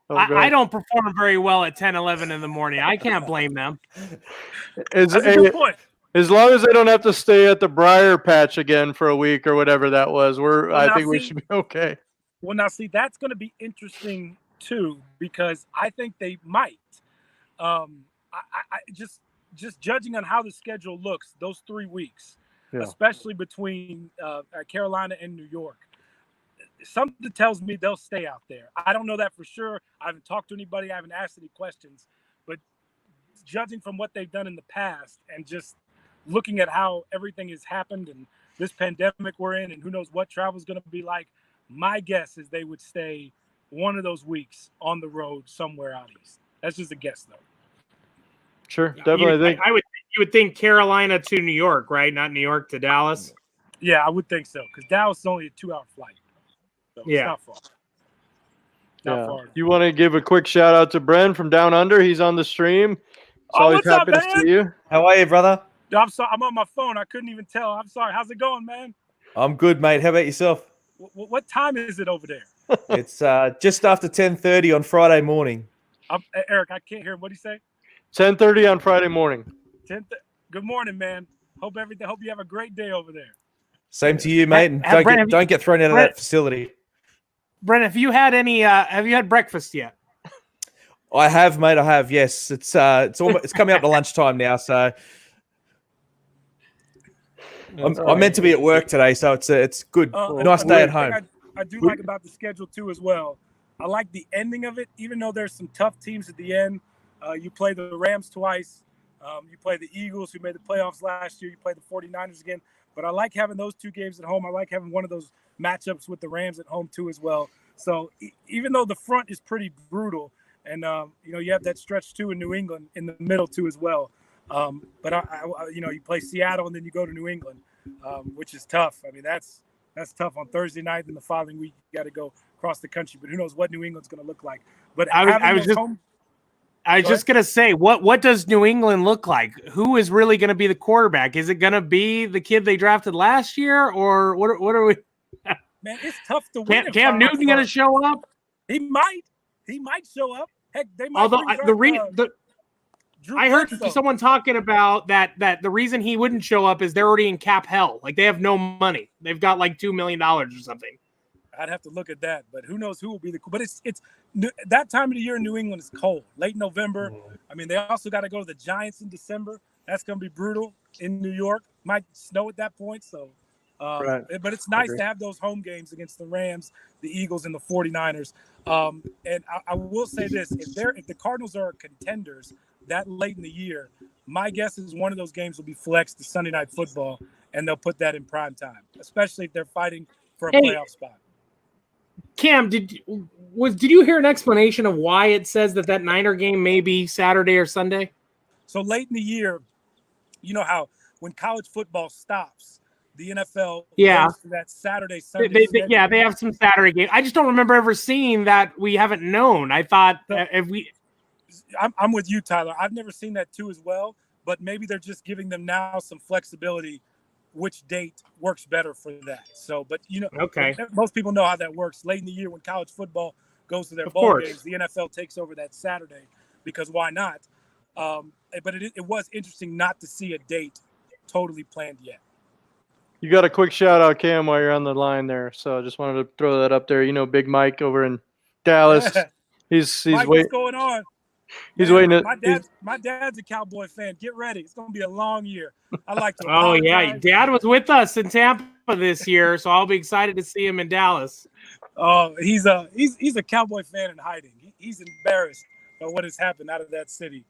I don't perform very well at 10, 11 in the morning. I can't blame them. That's a good point. As long as they don't have to stay at the Briar Patch again for a week or whatever that was, I think we should be okay. Well, now, see, that's going to be interesting too, because I think they might. I just judging on how the schedule looks, those 3 weeks, especially between Carolina and New York, something tells me they'll stay out there. I don't know that for sure. I haven't talked to anybody. I haven't asked any questions, but judging from what they've done in the past and just looking at how everything has happened and this pandemic we're in and who knows what travel is going to be like, my guess is they would stay one of those weeks on the road somewhere out east. That's just a guess, though. Sure, definitely. You would think Carolina to New York, right? Not New York to Dallas. Yeah, I would think so because Dallas is only a 2-hour flight. So it's not far. Not far. You want to give a quick shout out to Bren from Down Under? He's on the stream. It's always happy to see you. How are you, brother? I'm sorry. I'm on my phone. I couldn't even tell. I'm sorry. How's it going, man? I'm good, mate. How about yourself? What time is it over there? It's just after 10:30 on Friday morning. Eric, I can't hear him. What do you say? 10:30 on Friday morning. Good morning, man. Hope you have a great day over there. Same to you, mate. And don't get thrown out of that facility. Brent, have you had breakfast yet? I have, mate. I have. Yes, it's coming up to lunchtime now, so I'm meant to be at work today, so it's good. Nice day at home. I do like about the schedule too as well. I like the ending of it, even though there's some tough teams at the end. You play the Rams twice. You play the Eagles, who made the playoffs last year. You play the 49ers again. But I like having those two games at home. I like having one of those matchups with the Rams at home too as well. So even though the front is pretty brutal, and you have that stretch too in New England in the middle too as well. But you play Seattle and then you go to New England, which is tough. I mean, that's tough on Thursday night, and the following week you got to go across the country. But who knows what New England's going to look like? But I was just going to say, what does New England look like? Who is really going to be the quarterback? Is it going to be the kid they drafted last year, or what are we? Man, it's tough to win. Cam Newton going to show up? He might show up. Heck, they might. Although I heard someone talking about that the reason he wouldn't show up is they're already in cap hell. Like, they have no money. They've got like $2 million or something. I'd have to look at that, but who knows who will be the. But it's that time of the year in New England is cold, late November. I mean, they also got to go to the Giants in December. That's going to be brutal in New York. Might snow at that point, so. Right. But it's nice to have those home games against the Rams, the Eagles, and the 49ers. And I will say this: if the Cardinals are contenders that late in the year, my guess is one of those games will be flexed to Sunday Night Football, and they'll put that in prime time, especially if they're fighting for a playoff spot. Cam, did you hear an explanation of why it says that Niner game may be Saturday or Sunday? So late in the year, you know how when college football stops, the NFL goes to that Saturday, Sunday. They have some Saturday game. I just don't remember ever seeing that. We haven't known. I thought I'm with you, Tyler. I've never seen that too as well, but maybe they're just giving them now some flexibility which date works better for that. So, but most people know how that works. Late in the year when college football goes to their bowl games, the NFL takes over that Saturday because why not? But it was interesting not to see a date totally planned yet. You got a quick shout out, Cam, while you're on the line there. So I just wanted to throw that up there. Big Mike over in Dallas. He's Mike, waiting. What's going on? He's waiting. My dad's a Cowboy fan. Get ready. It's going to be a long year. I like to. Oh yeah, Dad was with us in Tampa this year, so I'll be excited to see him in Dallas. Oh, he's a Cowboy fan in hiding. He's embarrassed by what has happened out of that city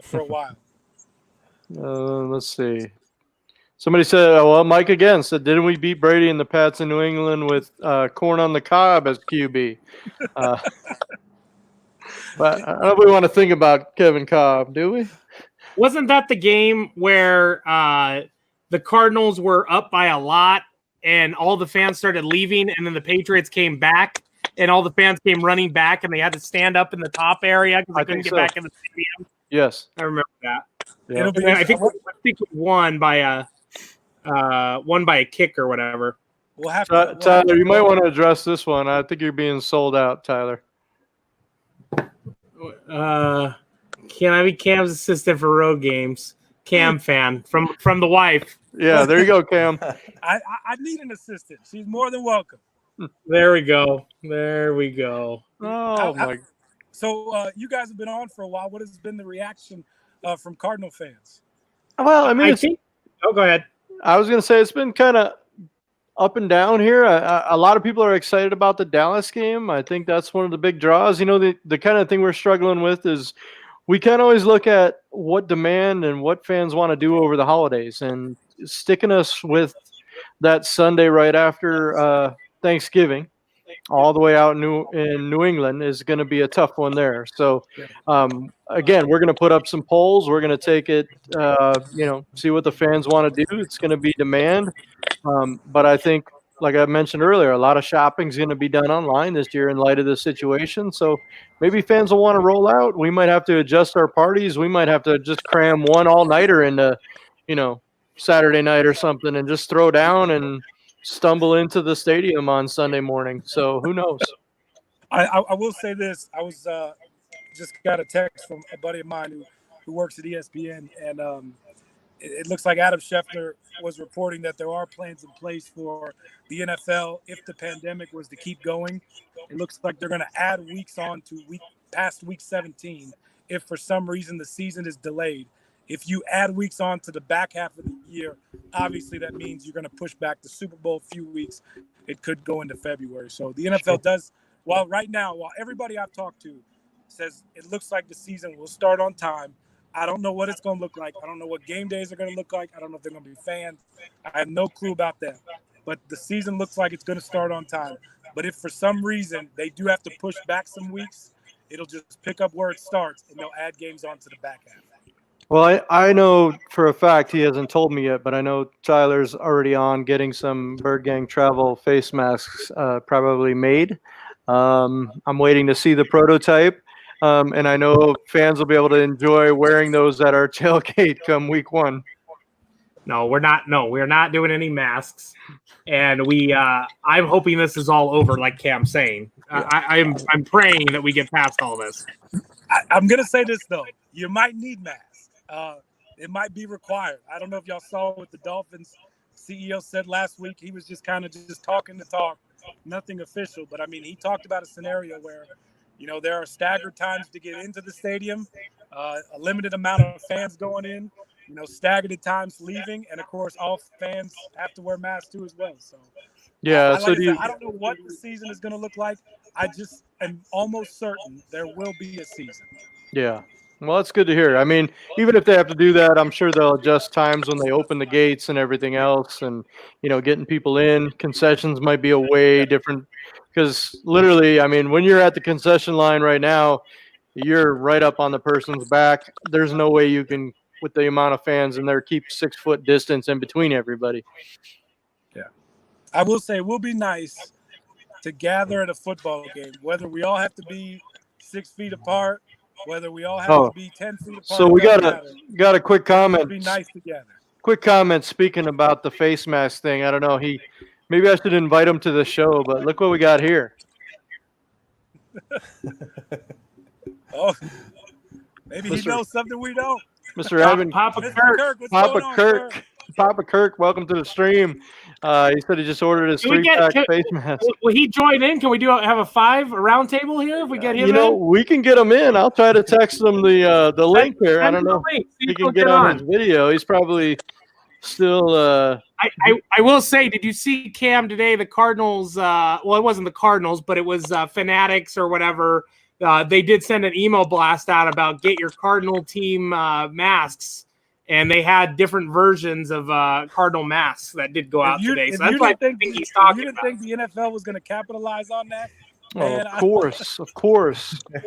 for a while. Let's see. Somebody said, Mike again said, didn't we beat Brady and the Pats in New England with corn on the cob as QB? But I don't know if we want to think about Kevin Cobb, do we? Wasn't that the game where the Cardinals were up by a lot and all the fans started leaving, and then the Patriots came back and all the fans came running back and they had to stand up in the top area because they couldn't get back in the stadium? Yes. I remember that. Yeah. I think we won by a kick or whatever. Tyler, you might want to address this one. I think you're being sold out, Tyler. Can I be Cam's assistant for road games? Cam fan from the wife. Yeah, there you go, Cam. I need an assistant. She's more than welcome. There we go. Oh my! So you guys have been on for a while. What has been the reaction from Cardinal fans? Well, I mean, go ahead. I was going to say it's been kind of up and down here. A lot of people are excited about the Dallas game. I think that's one of the big draws. The kind of thing we're struggling with is we can't always look at what demand and what fans want to do over the holidays, and sticking us with that Sunday right after Thanksgiving all the way out in New England is going to be a tough one there. So, again, we're going to put up some polls. We're going to take it, see what the fans want to do. It's going to be demand. But I think, like I mentioned earlier, a lot of shopping is going to be done online this year in light of the situation. So maybe fans will want to roll out. We might have to adjust our parties. We might have to just cram one all-nighter into, Saturday night or something and just throw down and stumble into the stadium on Sunday morning. So who knows? I will say this. I was just got a text from a buddy of mine who works at ESPN, and it looks like Adam Schefter was reporting that there are plans in place for the NFL if the pandemic was to keep going. It looks like they're going to add weeks on to past week 17 if for some reason the season is delayed. If you add weeks on to the back half of the year, obviously that means you're going to push back the Super Bowl a few weeks. It could go into February. So the NFL does, while everybody I've talked to says it looks like the season will start on time, I don't know what it's going to look like. I don't know what game days are going to look like. I don't know if they're going to be fans. I have no clue about that. But the season looks like it's going to start on time. But if for some reason they do have to push back some weeks, it'll just pick up where it starts, and they'll add games on to the back half. Well, I know for a fact he hasn't told me yet, but I know Tyler's already on getting some Birdgang travel face masks probably made. I'm waiting to see the prototype. And I know fans will be able to enjoy wearing those at our tailgate come week 1. No, we're not. No, we're not doing any masks. And I'm hoping this is all over, like Cam's saying. I'm praying that we get past all this. I'm going to say this, though. You might need masks. It might be required. I don't know if y'all saw what the Dolphins CEO said last week. He was just kind of just talking the talk, nothing official. But, I mean, he talked about a scenario where, there are staggered times to get into the stadium, a limited amount of fans going in, staggered times leaving. And, of course, all fans have to wear masks, too, as well. So, yeah. I don't know what the season is going to look like. I just am almost certain there will be a season. Yeah. Well, that's good to hear. I mean, even if they have to do that, I'm sure they'll adjust times when they open the gates and everything else. And, getting people in, concessions might be a way different. Because literally, I mean, when you're at the concession line right now, you're right up on the person's back. There's no way you can, with the amount of fans in there, keep 6-foot distance in between everybody. Yeah. I will say it will be nice to gather at a football game, whether we all have to be 6 feet apart, whether we all have to be 10 feet apart. So we got a quick comment. It would be nice together. Quick comment speaking about the face mask thing. I don't know. Maybe I should invite him to the show, but look what we got here. Oh, maybe he knows something we don't. Mr. Evan, Papa Kirk, welcome to the stream. He said he just ordered his 3-pack face mask. Will he join in? Can we have a round table here if we get him in? We can get him in. I'll try to text him the link here. I don't know if he can get on his video. He's probably still I will say, did you see Cam today? The Cardinals, well, it wasn't the Cardinals, but it was Fanatics or whatever. They did send an email blast out about get your Cardinal team masks, and they had different versions of Cardinal masks that did go out today. So that's why I think he's talking. You didn't think the NFL was going to capitalize on that? Man, of course.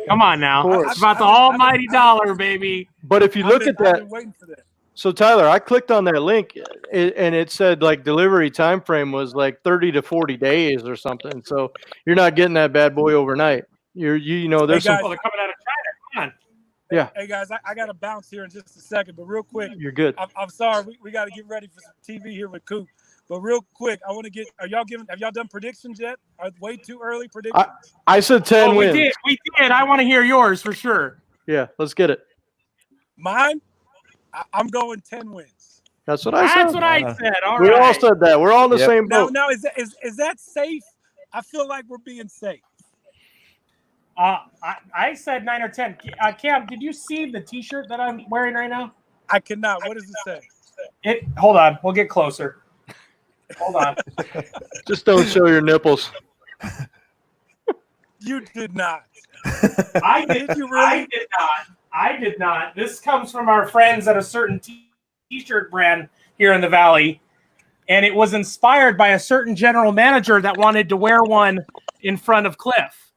Come on now. It's about the almighty dollar, baby. But if you look at that, waiting for that. So Tyler, I clicked on that link and it said like delivery time frame was like 30 to 40 days or something. So you're not getting that bad boy overnight. There's some people coming out of China. Come on. Yeah. Hey guys, I got to bounce here in just a second, but real quick. You're good. I'm sorry. We got to get ready for some TV here with Coop. But real quick, I want to get. Have y'all done predictions yet? Are way too early predictions? I said 10 wins. We did. I want to hear yours for sure. Yeah, let's get it. Mine. I'm going 10 wins. That's what I said. That's what I said. We all said that. We're all in the same boat. Now, is that safe? I feel like we're being safe. I said 9 or 10. Cam, did you see the T-shirt that I'm wearing right now? I cannot. What does it say? Hold on. We'll get closer. Hold on. Just don't show your nipples. You did not. I did. You really? I did not. This comes from our friends at a certain T-shirt brand here in the Valley, and it was inspired by a certain general manager that wanted to wear one in front of Cliff.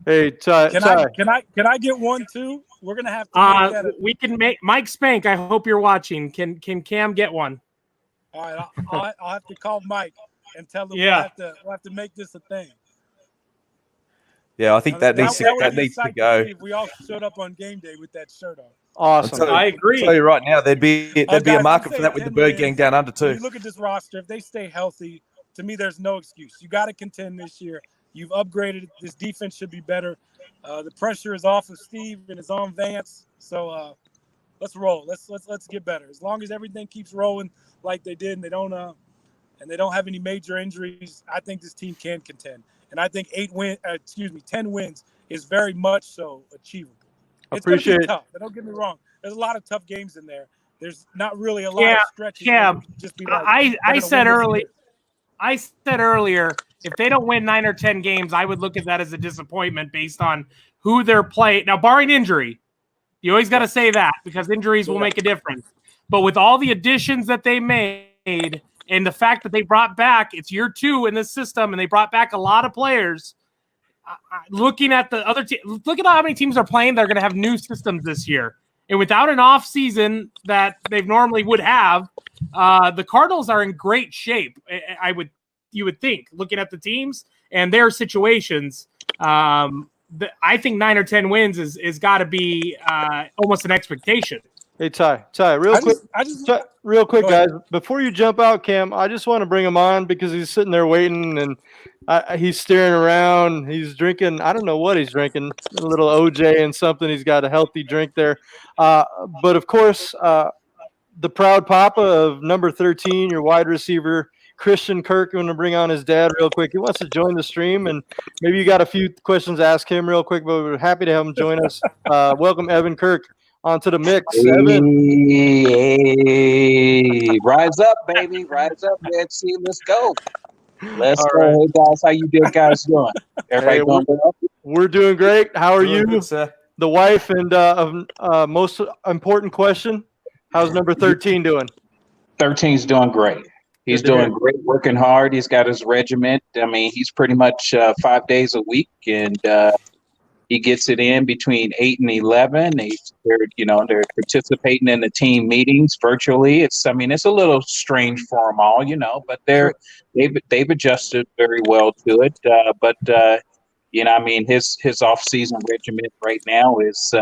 Hey, Ty. Can I get one too? We're gonna have to. We can make Mike Spank. I hope you're watching. Can Cam get one? All right, I'll have to call Mike and tell him we'll have to make this a thing. Yeah, I think that needs to go. If we all showed up on game day with that shirt on. Awesome. I agree. I'll tell you right now, there'd be a market for that with the Birdgang down under too. You look at this roster. If they stay healthy, to me, there's no excuse. You got to contend this year. You've upgraded. This defense should be better. The pressure is off of Steve and is on Vance. So let's roll. Let's get better. As long as everything keeps rolling like they did, and they don't have any major injuries, I think this team can contend. And I think 10 wins is very much so achievable. It's going to be tough. But don't get me wrong. There's a lot of tough games in there. There's not really a lot of stretches. Yeah. Just be like, I said earlier, if they don't win 9 or 10 games, I would look at that as a disappointment based on who they're playing. Now, barring injury, you always got to say that because injuries will make a difference. But with all the additions that they made and the fact that they brought back, it's year 2 in this system, and they brought back a lot of players. Looking at the other team, look at how many teams are playing. They're going to have new systems this year. And without an off season that they normally would have, the Cardinals are in great shape. You would think, looking at the teams and their situations. I think 9 or 10 wins is got to be almost an expectation. Hey Ty, real quick, guys. Before you jump out, Cam, I just want to bring him on because he's sitting there waiting and he's staring around. He's drinking. I don't know what he's drinking. A little OJ and something. He's got a healthy drink there. But of course, the proud papa of number 13, your wide receiver, Christian Kirk. I'm going to bring on his dad real quick. He wants to join the stream, and maybe you got a few questions to ask him real quick. But we're happy to have him join us. Welcome, Evan Kirk, onto the mix. Hey, rise up, baby. Rise up, man. See, let's go. Let's go. Right. Hey, guys, how you guys doing? Everybody doing well? We're doing great. How are you? Good, sir. The wife and most important question, how's number 13 doing? 13's doing great. He's doing great, working hard. He's got his regiment. I mean, he's pretty much 5 days a week, and he gets it in between 8 and 11. They're participating in the team meetings virtually. It's a little strange for them all, but they've adjusted very well to it. His off-season regimen right now is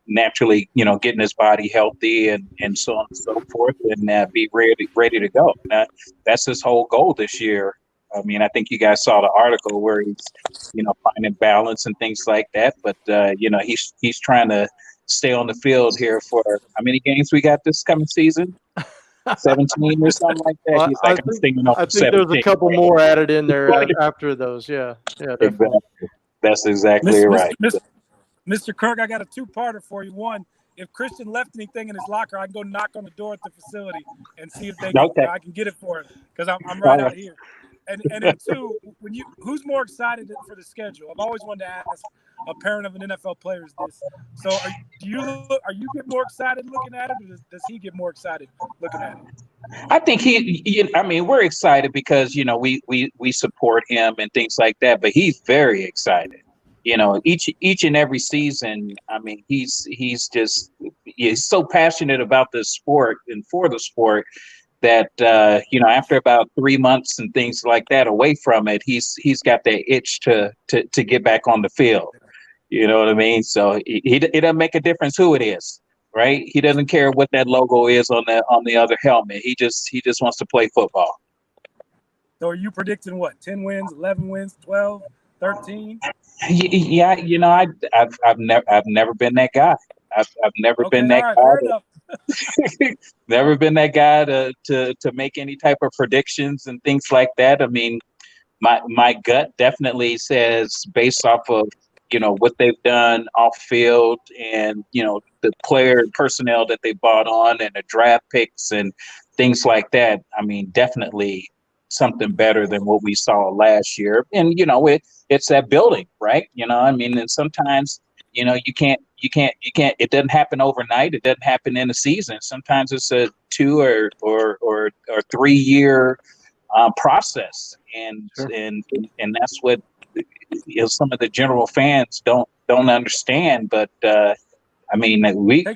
naturally, getting his body healthy and so on and so forth, and be ready to go. That's his whole goal this year. I mean, I think you guys saw the article where he's, finding balance and things like that. But he's trying to stay on the field here for how many games we got this coming season? 17 or something like that. Well, He's like, I think there's a couple more added in there after those. Yeah, definitely. Exactly. That's exactly right. Mr. Kirk, I got a two-parter for you. One, if Christian left anything in his locker, I can go knock on the door at the facility and see if I can get it for him because I'm right out here. And then two, who's more excited for the schedule? I've always wanted to ask a parent of an NFL player this. So are you get more excited looking at it, or does he get more excited looking at it? I think we're excited because we support him and things like that, but he's very excited. Each and every season, he's so passionate about this sport and for the sport that after about 3 months and things like that away from it, he's got that itch to get back on the field. You know what I mean? So it doesn't make a difference who it is, right? He doesn't care what that logo is on the other helmet. He just wants to play football. So are you predicting what? 10 wins, 11 wins, 12, 13? Yeah, I've never been that guy. I've never been that guy. Never been that guy to make any type of predictions and things like that. I mean, my gut definitely says, based off of what they've done off field and the player personnel that they bought on and the draft picks and things like that. I mean, definitely something better than what we saw last year. And it's that building, right? And sometimes you can't, it doesn't happen overnight. It doesn't happen in a season. Sometimes it's a 2 or 3 year process. And that's what some of the general fans don't understand. But takes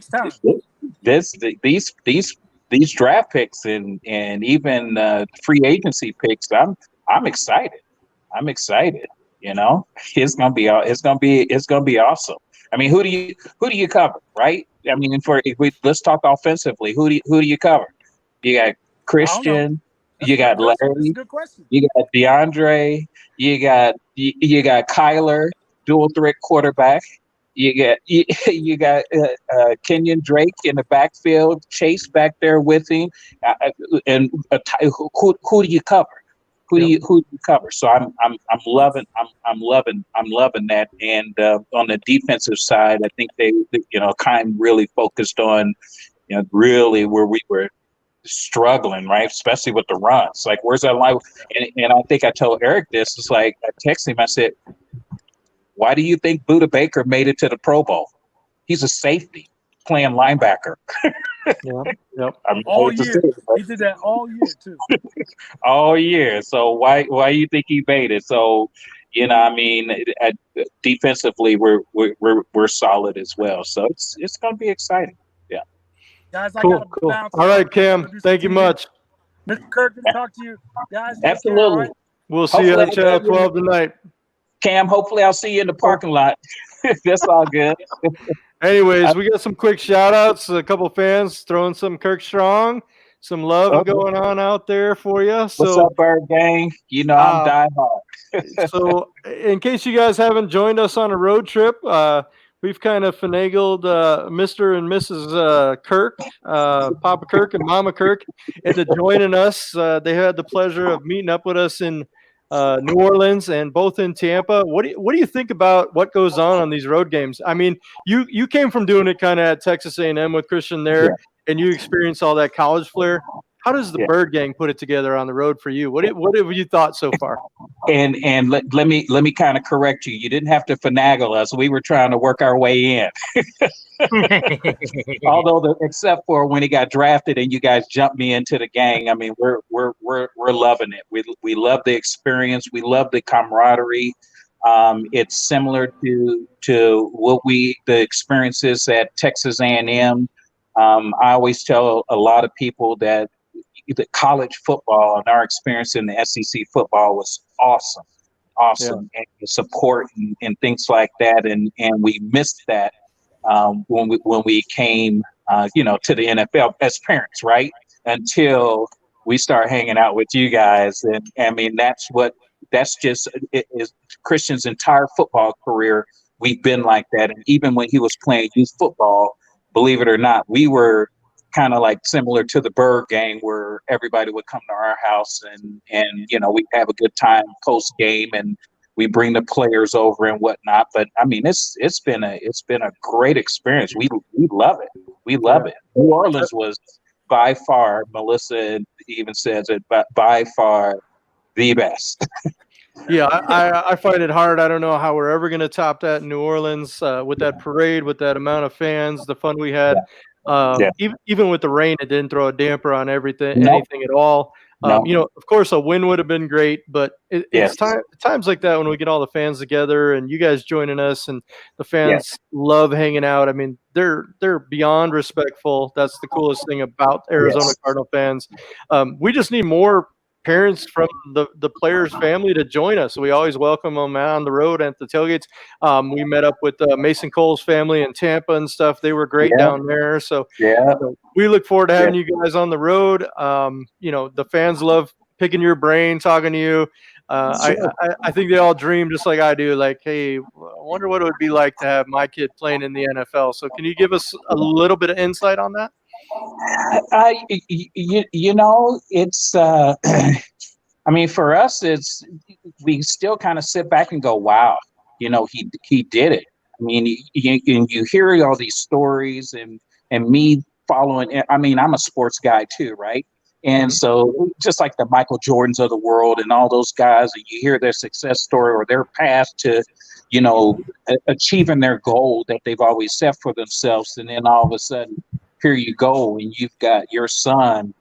time. These draft picks and even free agency picks, I'm excited. I'm excited. It's gonna be awesome. I mean, who do you cover, right? I mean, let's talk offensively. Who do you cover? You got Christian, You got That's a Larry. good question. You got DeAndre. You got Kyler, dual threat quarterback. You got Kenyon Drake in the backfield, Chase back there with him, and who do you cover? Who do you cover? So I'm loving that. And on the defensive side, I think they kind of really focused on really where we were struggling, right? Especially with the runs. Like, where's that line? And I think I told Eric this. It's like I texted him. I said, "Why do you think Buda Baker made it to the Pro Bowl? He's a safety playing linebacker." Yep. All year. He did that all year too. All year. So why you think he made it? So defensively we're solid as well. So it's going to be exciting. Yeah. Guys, Cool. I got to bounce. All right, Cam. Thank you much. Mr. Kirk, good to talk to you. Guys, absolutely. Care, right? We'll see you on Channel 12 tonight. Cam, hopefully I'll see you in the parking lot. That's all good. Anyways, we got some quick shout outs. A couple fans throwing some Kirk Strong, some love going on out there for you. So, what's up, Birdgang? I'm diehard. So, in case you guys haven't joined us on a road trip, we've kind of finagled Mr. and Mrs. Kirk, Papa Kirk and Mama Kirk, into joining us. They had the pleasure of meeting up with us in New Orleans and both in Tampa. What do you think about what goes on these road games? I mean, you came from doing it kind of at Texas A&M with Christian there, and you experienced all that college flair. How does the Birdgang put it together on the road for you? What have you thought so far? And let me kind of correct you. You didn't have to finagle us. We were trying to work our way in. Although, except for when he got drafted and you guys jumped me into the gang. I mean, we're loving it. We love the experience. We love the camaraderie. It's similar to what the experiences at Texas A&M. I always tell a lot of people that the college football and our experience in the SEC football was awesome, and the support and things like that. And we missed that when we came, to the NFL as parents, right? Until we start hanging out with you guys. And I mean, that's just it is Christian's entire football career. We've been like that. And even when he was playing youth football, believe it or not, we were kind of like similar to the Birdgang, where everybody would come to our house and we'd have a good time post game, and we bring the players over and whatnot. But I mean, it's been a great experience. We love it. We love it. New Orleans was by far, Melissa even says it, but by far the best. Yeah, I find it hard. I don't know how we're ever going to top that in New Orleans with that parade, with that amount of fans, the fun we had. Even with the rain, it didn't throw a damper on anything at all. Of course, a win would have been great, but it's times like that when we get all the fans together and you guys joining us, and the fans love hanging out. I mean, they're beyond respectful. That's the coolest thing about Arizona Cardinal fans. We just need more parents from the players' family to join us. We always welcome them on the road at the tailgates. We met up with Mason Cole's family in Tampa and stuff. They were great down there. So we look forward to having you guys on the road. The fans love picking your brain, talking to you. I think they all dream just like I do. Like, hey, I wonder what it would be like to have my kid playing in the NFL. So can you give us a little bit of insight on that? It's I mean, for us, we still kind of sit back and go, wow, he did it. I mean, you hear all these stories and me following. I mean, I'm a sports guy too, right? And so just like the Michael Jordans of the world and all those guys, and you hear their success story or their path to, achieving their goal that they've always set for themselves. And then all of a sudden, here you go, and you've got your son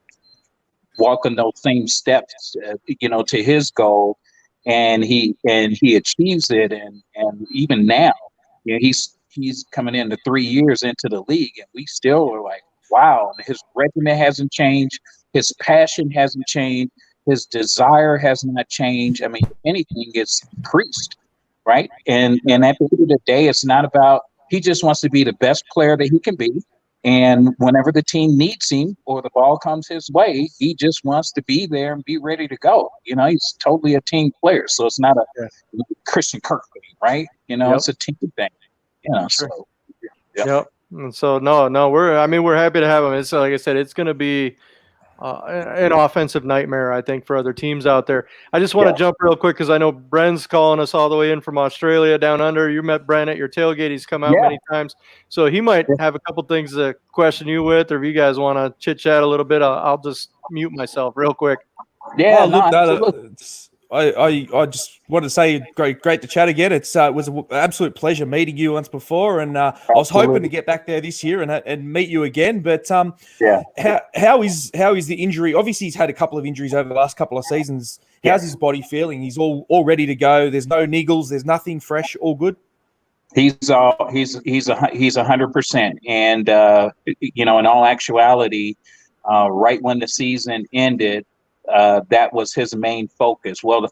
walking those same steps, to his goal, and he achieves it, and even now, he's coming into 3 years into the league, and we still are like, wow. His regimen hasn't changed, his passion hasn't changed, his desire has not changed. I mean, anything gets increased, right? And at the end of the day, it's not about, he just wants to be the best player that he can be. And whenever the team needs him or the ball comes his way, he just wants to be there and be ready to go. He's totally a team player. So it's not a Christian Kirk thing, right? It's a team thing. Sure. So Yep. And so no, we're happy to have him. It's like I said, it's going to be an offensive nightmare, I think, for other teams out there. I just want to jump real quick because I know Bren's calling us all the way in from Australia down under. You met Bren at your tailgate. He's come out many times. So he might have a couple things to question you with, or if you guys want to chit-chat a little bit, I'll just mute myself real quick. Yeah, I just wanted to say great to chat again. It was an absolute pleasure meeting you once before, and I was hoping to get back there this year and meet you again. But how is the injury? Obviously, he's had a couple of injuries over the last couple of seasons. How's his body feeling? He's all ready to go. There's no niggles. There's nothing fresh. All good. He's 100%, and in all actuality, right when the season ended. That was his main focus. Well, the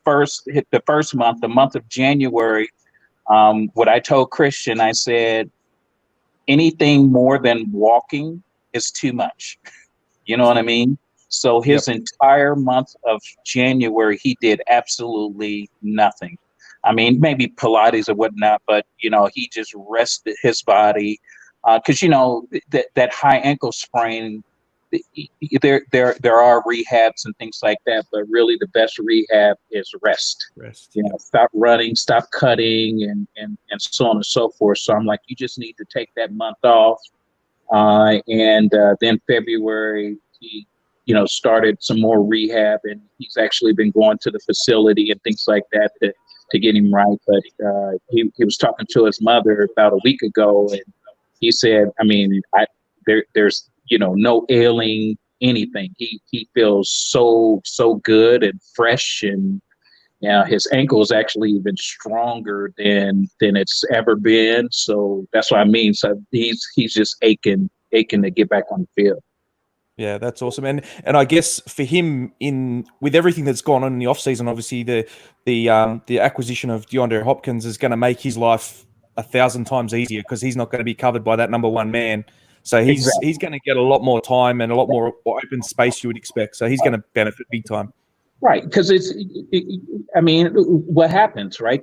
first month, the month of January, what I told Christian, I said, anything more than walking is too much. You know what I mean? So his entire month of January, he did absolutely nothing. I mean, maybe Pilates or whatnot, but, he just rested his body. Because, that high ankle sprain, there are rehabs and things like that, but really the best rehab is rest. Stop running, stop cutting, and so on and so forth. So I'm like, you just need to take that month off. And then February, he started some more rehab, and he's actually been going to the facility and things like that to get him right. But he was talking to his mother about a week ago, and he said, I mean, there's no ailing anything. He feels so good and fresh, and his ankle is actually even stronger than it's ever been. So that's what I mean. So he's just aching to get back on the field. Yeah, that's awesome. And I guess for him, with everything that's gone on in the offseason, obviously the acquisition of DeAndre Hopkins is going to make his life 1,000 times easier because he's not going to be covered by that number one man. So he's going to get a lot more time and a lot more open space you would expect. So he's going to benefit big time. Right, because what happens, right?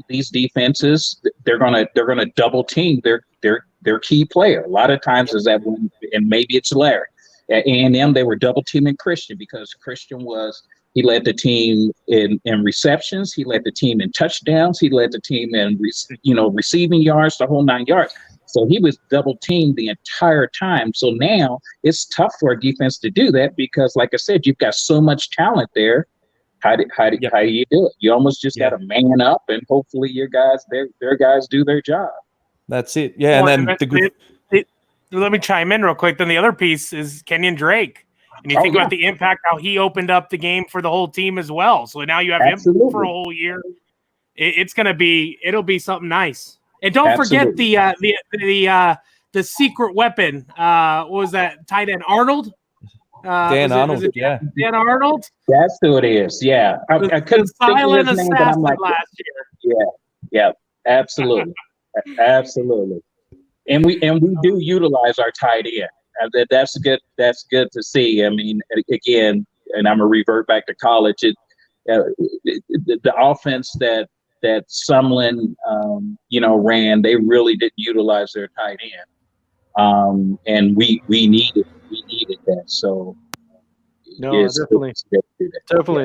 These defenses, they're gonna double team their key player. A lot of times is that one, and maybe it's Larry. At A&M, they were double teaming Christian because Christian he led the team in receptions, he led the team in touchdowns, he led the team in receiving yards, the whole 9 yards. So he was double teamed the entire time. So now it's tough for a defense to do that because, like I said, you've got so much talent there. How do you do it? You almost just got to man up, and hopefully your guys, their guys do their job. That's it. Yeah, and then let me chime in real quick. Then the other piece is Kenyon Drake. And you think about the impact, how he opened up the game for the whole team as well. So now you have him for a whole year. It'll be something nice. And don't forget the secret weapon. What was that? Tight end Arnold? Dan Arnold. Dan Arnold? That's who it is. Yeah. I couldn't silent assassin last year. Yeah, absolutely. Absolutely. And we do utilize our tight end. That's good. That's good to see. I mean, again, and I'm gonna revert back to college. The offense that Sumlin, ran, they really didn't utilize their tight end, and we needed that. So definitely.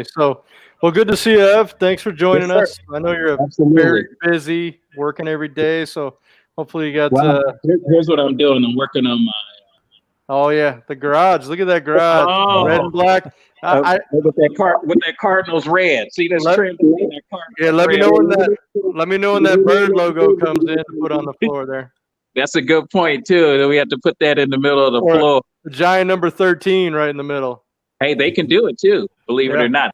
So, well, good to see you, Ev. Thanks for joining us. I know you're very busy, working every day. So hopefully you got. Here's what I'm doing. I'm working on my. Oh yeah, the garage. Look at that garage, red and black. With that Cardinals red. See this trim? Yeah, let me know when that bird logo comes in to put on the floor there. That's a good point too. Then we have to put that in the middle of the floor. The giant number 13 right in the middle. Hey, they can do it too. Believe it or not.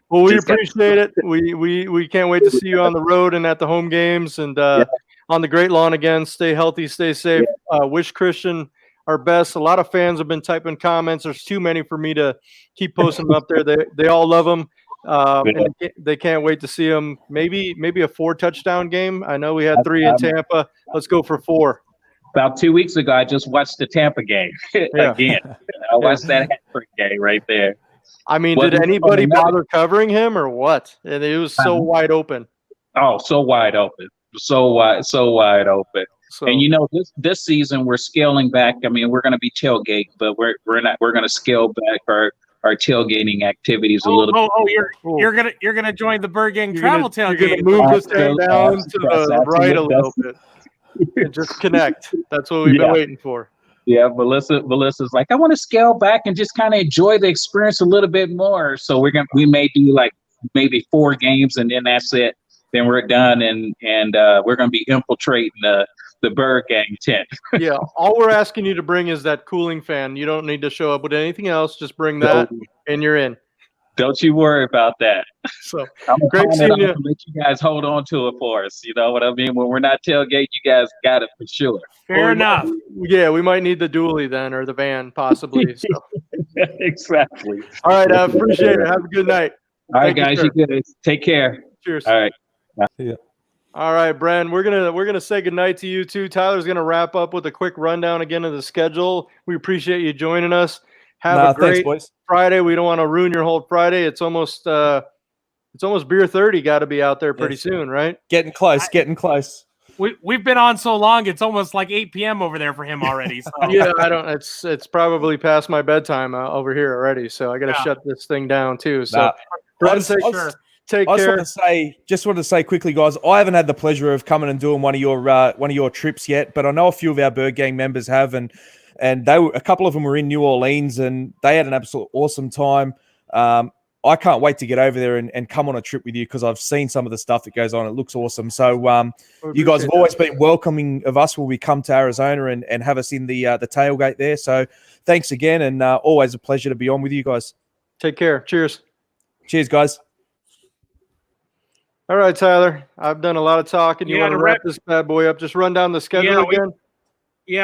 Well, we appreciate it. We can't wait to see you on the road and at the home games and on the Great Lawn again. Stay healthy, stay safe. Wish Christian our best. A lot of fans have been typing comments. There's too many for me to keep posting them up there. They all love him. And they can't wait to see him. Maybe a 4 touchdown game. I know we had 3 in Tampa. Let's go for 4. About 2 weeks ago, I just watched the Tampa game again. I watched that hat-trick game right there. I mean, did anybody bother covering him or what? And it was so wide open. Oh, so wide open. So wide open. So, and this season we're scaling back. I mean, we're going to be tailgating, but we're not. We're going to scale back our tailgating activities a little bit. You're gonna join the Birdgang travel tailgate. You're gonna move the stand down to the right a little bit and just connect. That's what we've been waiting for. Yeah, Melissa's like, I want to scale back and just kind of enjoy the experience a little bit more. So we may do like maybe 4 games and then that's it. Then we're done and we're gonna be infiltrating the Birdgang tent. Yeah, all we're asking you to bring is that cooling fan. You don't need to show up with anything else. Just bring that, and you're in. Don't you worry about that. So great seeing you. Let you guys hold on to it for us. You know what I mean? When we're not tailgate, you guys got it for sure. Fair enough. We might need the dually then, or the van possibly. So. Exactly. All right, I appreciate it. Have a good night. All right, guys, you good. Take care. Cheers. All right. Yeah. All right, Bren, we're gonna say goodnight to you too. Tyler's gonna wrap up with a quick rundown again of the schedule. We appreciate you joining us. Have a great Friday. We don't want to ruin your whole Friday. It's almost beer 30. Got to be out there pretty soon, right? Getting close. We've been on so long, it's almost like 8 p.m. over there for him already. So. Yeah, it's probably past my bedtime over here already. So I got to shut this thing down too. So, Take care. Just wanted to say quickly, guys. I haven't had the pleasure of coming and doing one of your trips yet, but I know a few of our Birdgang members have, and a couple of them were in New Orleans, and they had an absolute awesome time. I can't wait to get over there and come on a trip with you because I've seen some of the stuff that goes on. It looks awesome. So you guys have always been welcoming of us when we come to Arizona and have us in the tailgate there. So thanks again, and always a pleasure to be on with you guys. Take care. Cheers. Cheers, guys. All right, Tyler. I've done a lot of talking. You want to wrap this bad boy up? Just run down the schedule again.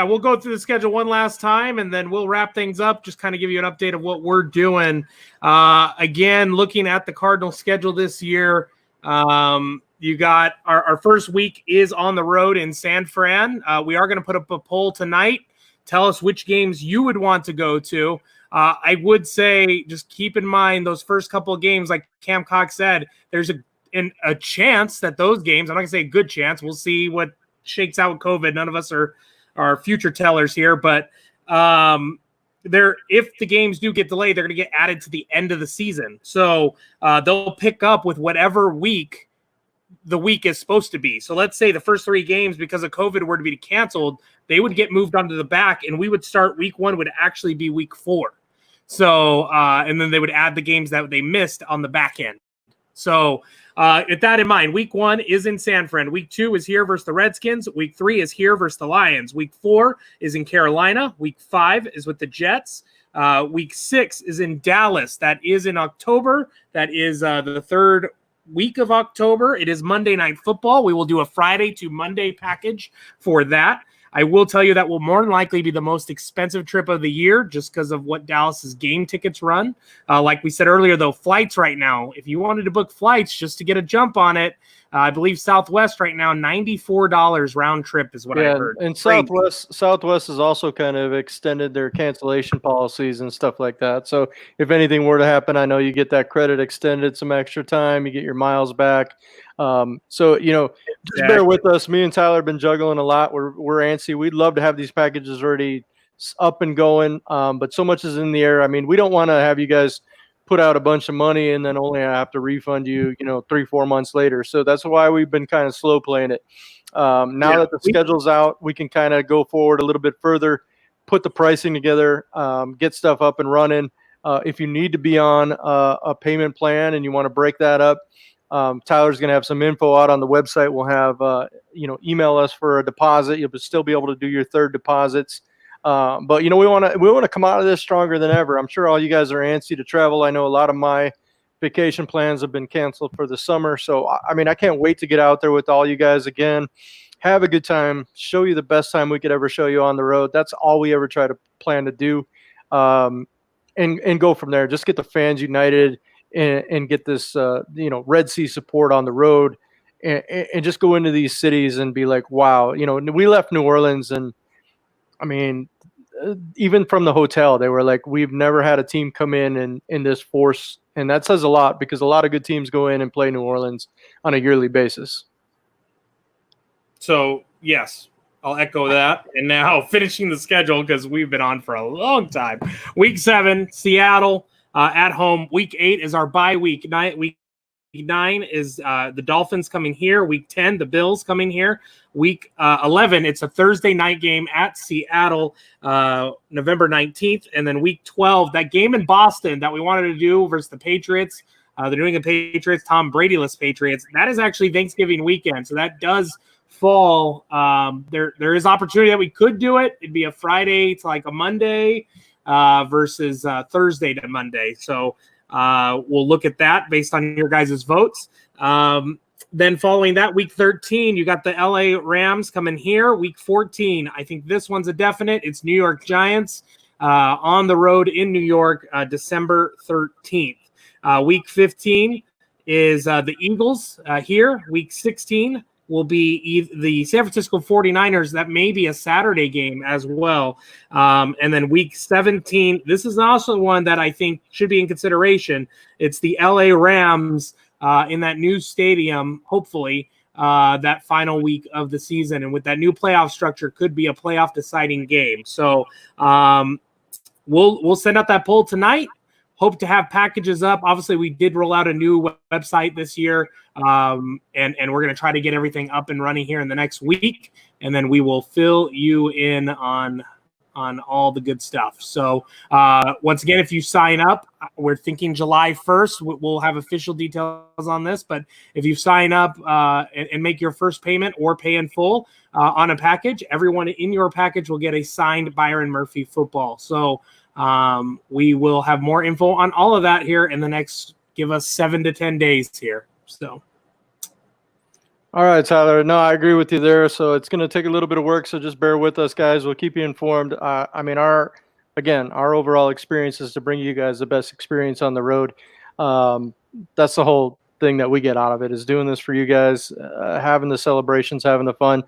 We'll go through the schedule one last time, and then we'll wrap things up, just kind of give you an update of what we're doing. Again, looking at the Cardinals schedule this year, you got our first week is on the road in San Fran. We are going to put up a poll tonight. Tell us which games you would want to go to. I would say just keep in mind those first couple of games, like Cam Cox said, there's a chance that those games, I'm not going to say a good chance. We'll see what shakes out with COVID. None of us are future tellers here, but if the games do get delayed, they're going to get added to the end of the season. So they'll pick up with whatever week the week is supposed to be. So let's say the first 3 games, because of COVID, were to be canceled, they would get moved onto the back, and we would start week 1 would actually be week 4. So and then they would add the games that they missed on the back end. So with that in mind, week 1 is in San Fran. Week 2 is here versus the Redskins. Week 3 is here versus the Lions. Week 4 is in Carolina. Week 5 is with the Jets. Week 6 is in Dallas. That is in October. That is the 3rd week of October. It is Monday Night Football. We will do a Friday to Monday package for that. I will tell you that will more than likely be the most expensive trip of the year just because of what Dallas's game tickets run. Like we said earlier, though, flights right now, if you wanted to book flights just to get a jump on it, I believe Southwest right now, $94 round trip is what I heard. And Southwest has also kind of extended their cancellation policies and stuff like that. So if anything were to happen, I know you get that credit extended some extra time, you get your miles back. So, just bear with us. Me and Tyler have been juggling a lot. We're antsy. We'd love to have these packages already up and going. But so much is in the air. I mean, we don't want to have you guys put out a bunch of money and then only have to refund you, 3-4 months later. So that's why we've been kind of slow playing it. Now that the schedule's out, we can kind of go forward a little bit further, put the pricing together, get stuff up and running. If you need to be on a payment plan and you want to break that up, Tyler's going to have some info out on the website. We'll have, email us for a deposit. You'll still be able to do your third deposits. But we want to come out of this stronger than ever. I'm sure all you guys are antsy to travel. I know a lot of my vacation plans have been canceled for the summer. So, I can't wait to get out there with all you guys again, have a good time, show you the best time we could ever show you on the road. That's all we ever try to plan to do. And go from there. Just get the fans united and get this, Red Sea support on the road and just go into these cities and be like, wow, we left New Orleans and I mean, even from the hotel, they were like, we've never had a team come in this force. And that says a lot because a lot of good teams go in and play New Orleans on a yearly basis. So, yes, I'll echo that. And now finishing the schedule because we've been on for a long time. Week 7, Seattle at home. Week 8 is our bye week. Week 9 is the Dolphins coming here. Week 10, the Bills coming here. Week 11, it's a Thursday night game at Seattle, November 19th. And then week 12, that game in Boston that we wanted to do versus the Patriots, the New England Patriots, Tom Brady-less Patriots, that is actually Thanksgiving weekend. So that does fall. There is opportunity that we could do it. It'd be a Friday to like a Monday versus Thursday to Monday. So we'll look at that based on your guys' votes. Then following that, week 13, you got the LA Rams coming here. Week 14, I think this one's a definite. It's New York Giants on the road in New York, December 13th. Week 15 is the Eagles here. Week 16 will be the San Francisco 49ers. That may be a Saturday game as well. And then week 17, this is also one that I think should be in consideration. It's the LA Rams in that new stadium, hopefully, that final week of the season. And with that new playoff structure, could be a playoff deciding game. So we'll send out that poll tonight. Hope to have packages up. Obviously, we did roll out a new website this year, and we're going to try to get everything up and running here in the next week, and then we will fill you in on all the good stuff. So once again, if you sign up, we're thinking July 1st. We'll have official details on this, but if you sign up and make your first payment or pay in full on a package, everyone in your package will get a signed Byron Murphy football. So we will have more info on all of that here in the next, give us 7 to 10 days here. So. All right, Tyler. No, I agree with you there. So it's going to take a little bit of work. So just bear with us, guys. We'll keep you informed. I mean, our overall experience is to bring you guys the best experience on the road. That's the whole thing that we get out of it, is doing this for you guys, having the celebrations, having the fun.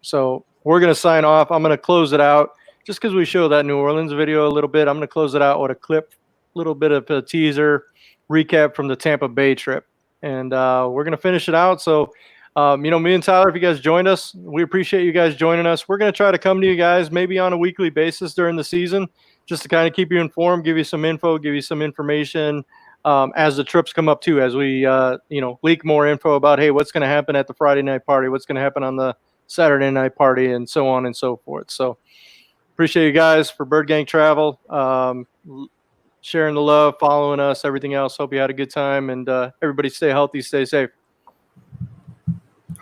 So we're going to sign off. I'm going to close it out just because we show that New Orleans video a little bit. I'm going to close it out with a clip, a little bit of a teaser recap from the Tampa Bay trip. And we're going to finish it out. So, me and Tyler, if you guys joined us, we appreciate you guys joining us. We're going to try to come to you guys maybe on a weekly basis during the season, just to kind of keep you informed, give you some info, give you some information as the trips come up too, as we, leak more info about, hey, what's going to happen at the Friday night party, what's going to happen on the Saturday night party, and so on and so forth. So appreciate you guys for Birdgang Travel. Sharing the love, following us, everything else. Hope you had a good time, and everybody stay healthy, stay safe.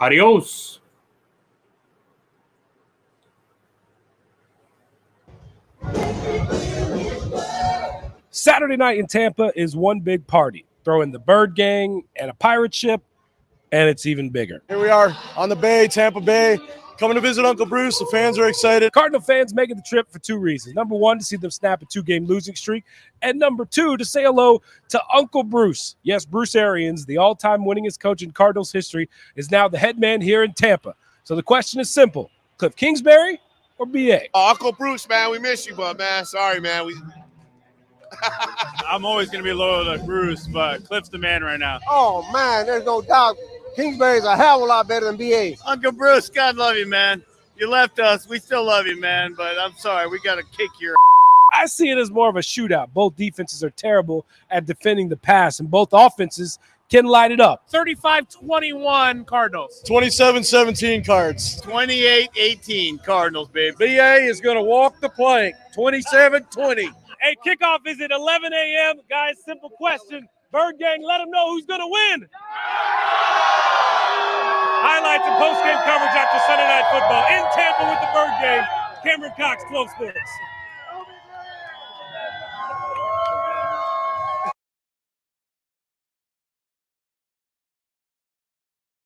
Adios. Saturday night in Tampa is one big party. Throw in the Birdgang and a pirate ship, and it's even bigger. Here we are on the bay, Tampa Bay, coming to visit Uncle Bruce. The fans are excited. Cardinal fans making the trip for 2 reasons. Number 1, to see them snap a 2-game losing streak. And number 2, to say hello to Uncle Bruce. Yes, Bruce Arians, the all-time winningest coach in Cardinals history, is now the head man here in Tampa. So the question is simple. Cliff Kingsbury or B.A.? Oh, Uncle Bruce, man, we miss you, but, man, sorry, man. I'm always going to be loyal to Bruce, but Cliff's the man right now. Oh, man, there's no doubt. Kingsbury's a hell of a lot better than B.A. Uncle Bruce, God love you, man. You left us. We still love you, man, but I'm sorry. We got to kick your I see it as more of a shootout. Both defenses are terrible at defending the pass, and both offenses can light it up. 35-21 Cardinals. 27-17 Cards. 28-18 Cardinals, baby. B.A. is going to walk the plank. 27-20. Hey, kickoff is at 11 a.m. Guys, simple question. Birdgang, let them know who's going to win. Highlights and post-game coverage after Sunday Night Football in Tampa with the Birdgang. Cameron Cox, 12 Sports.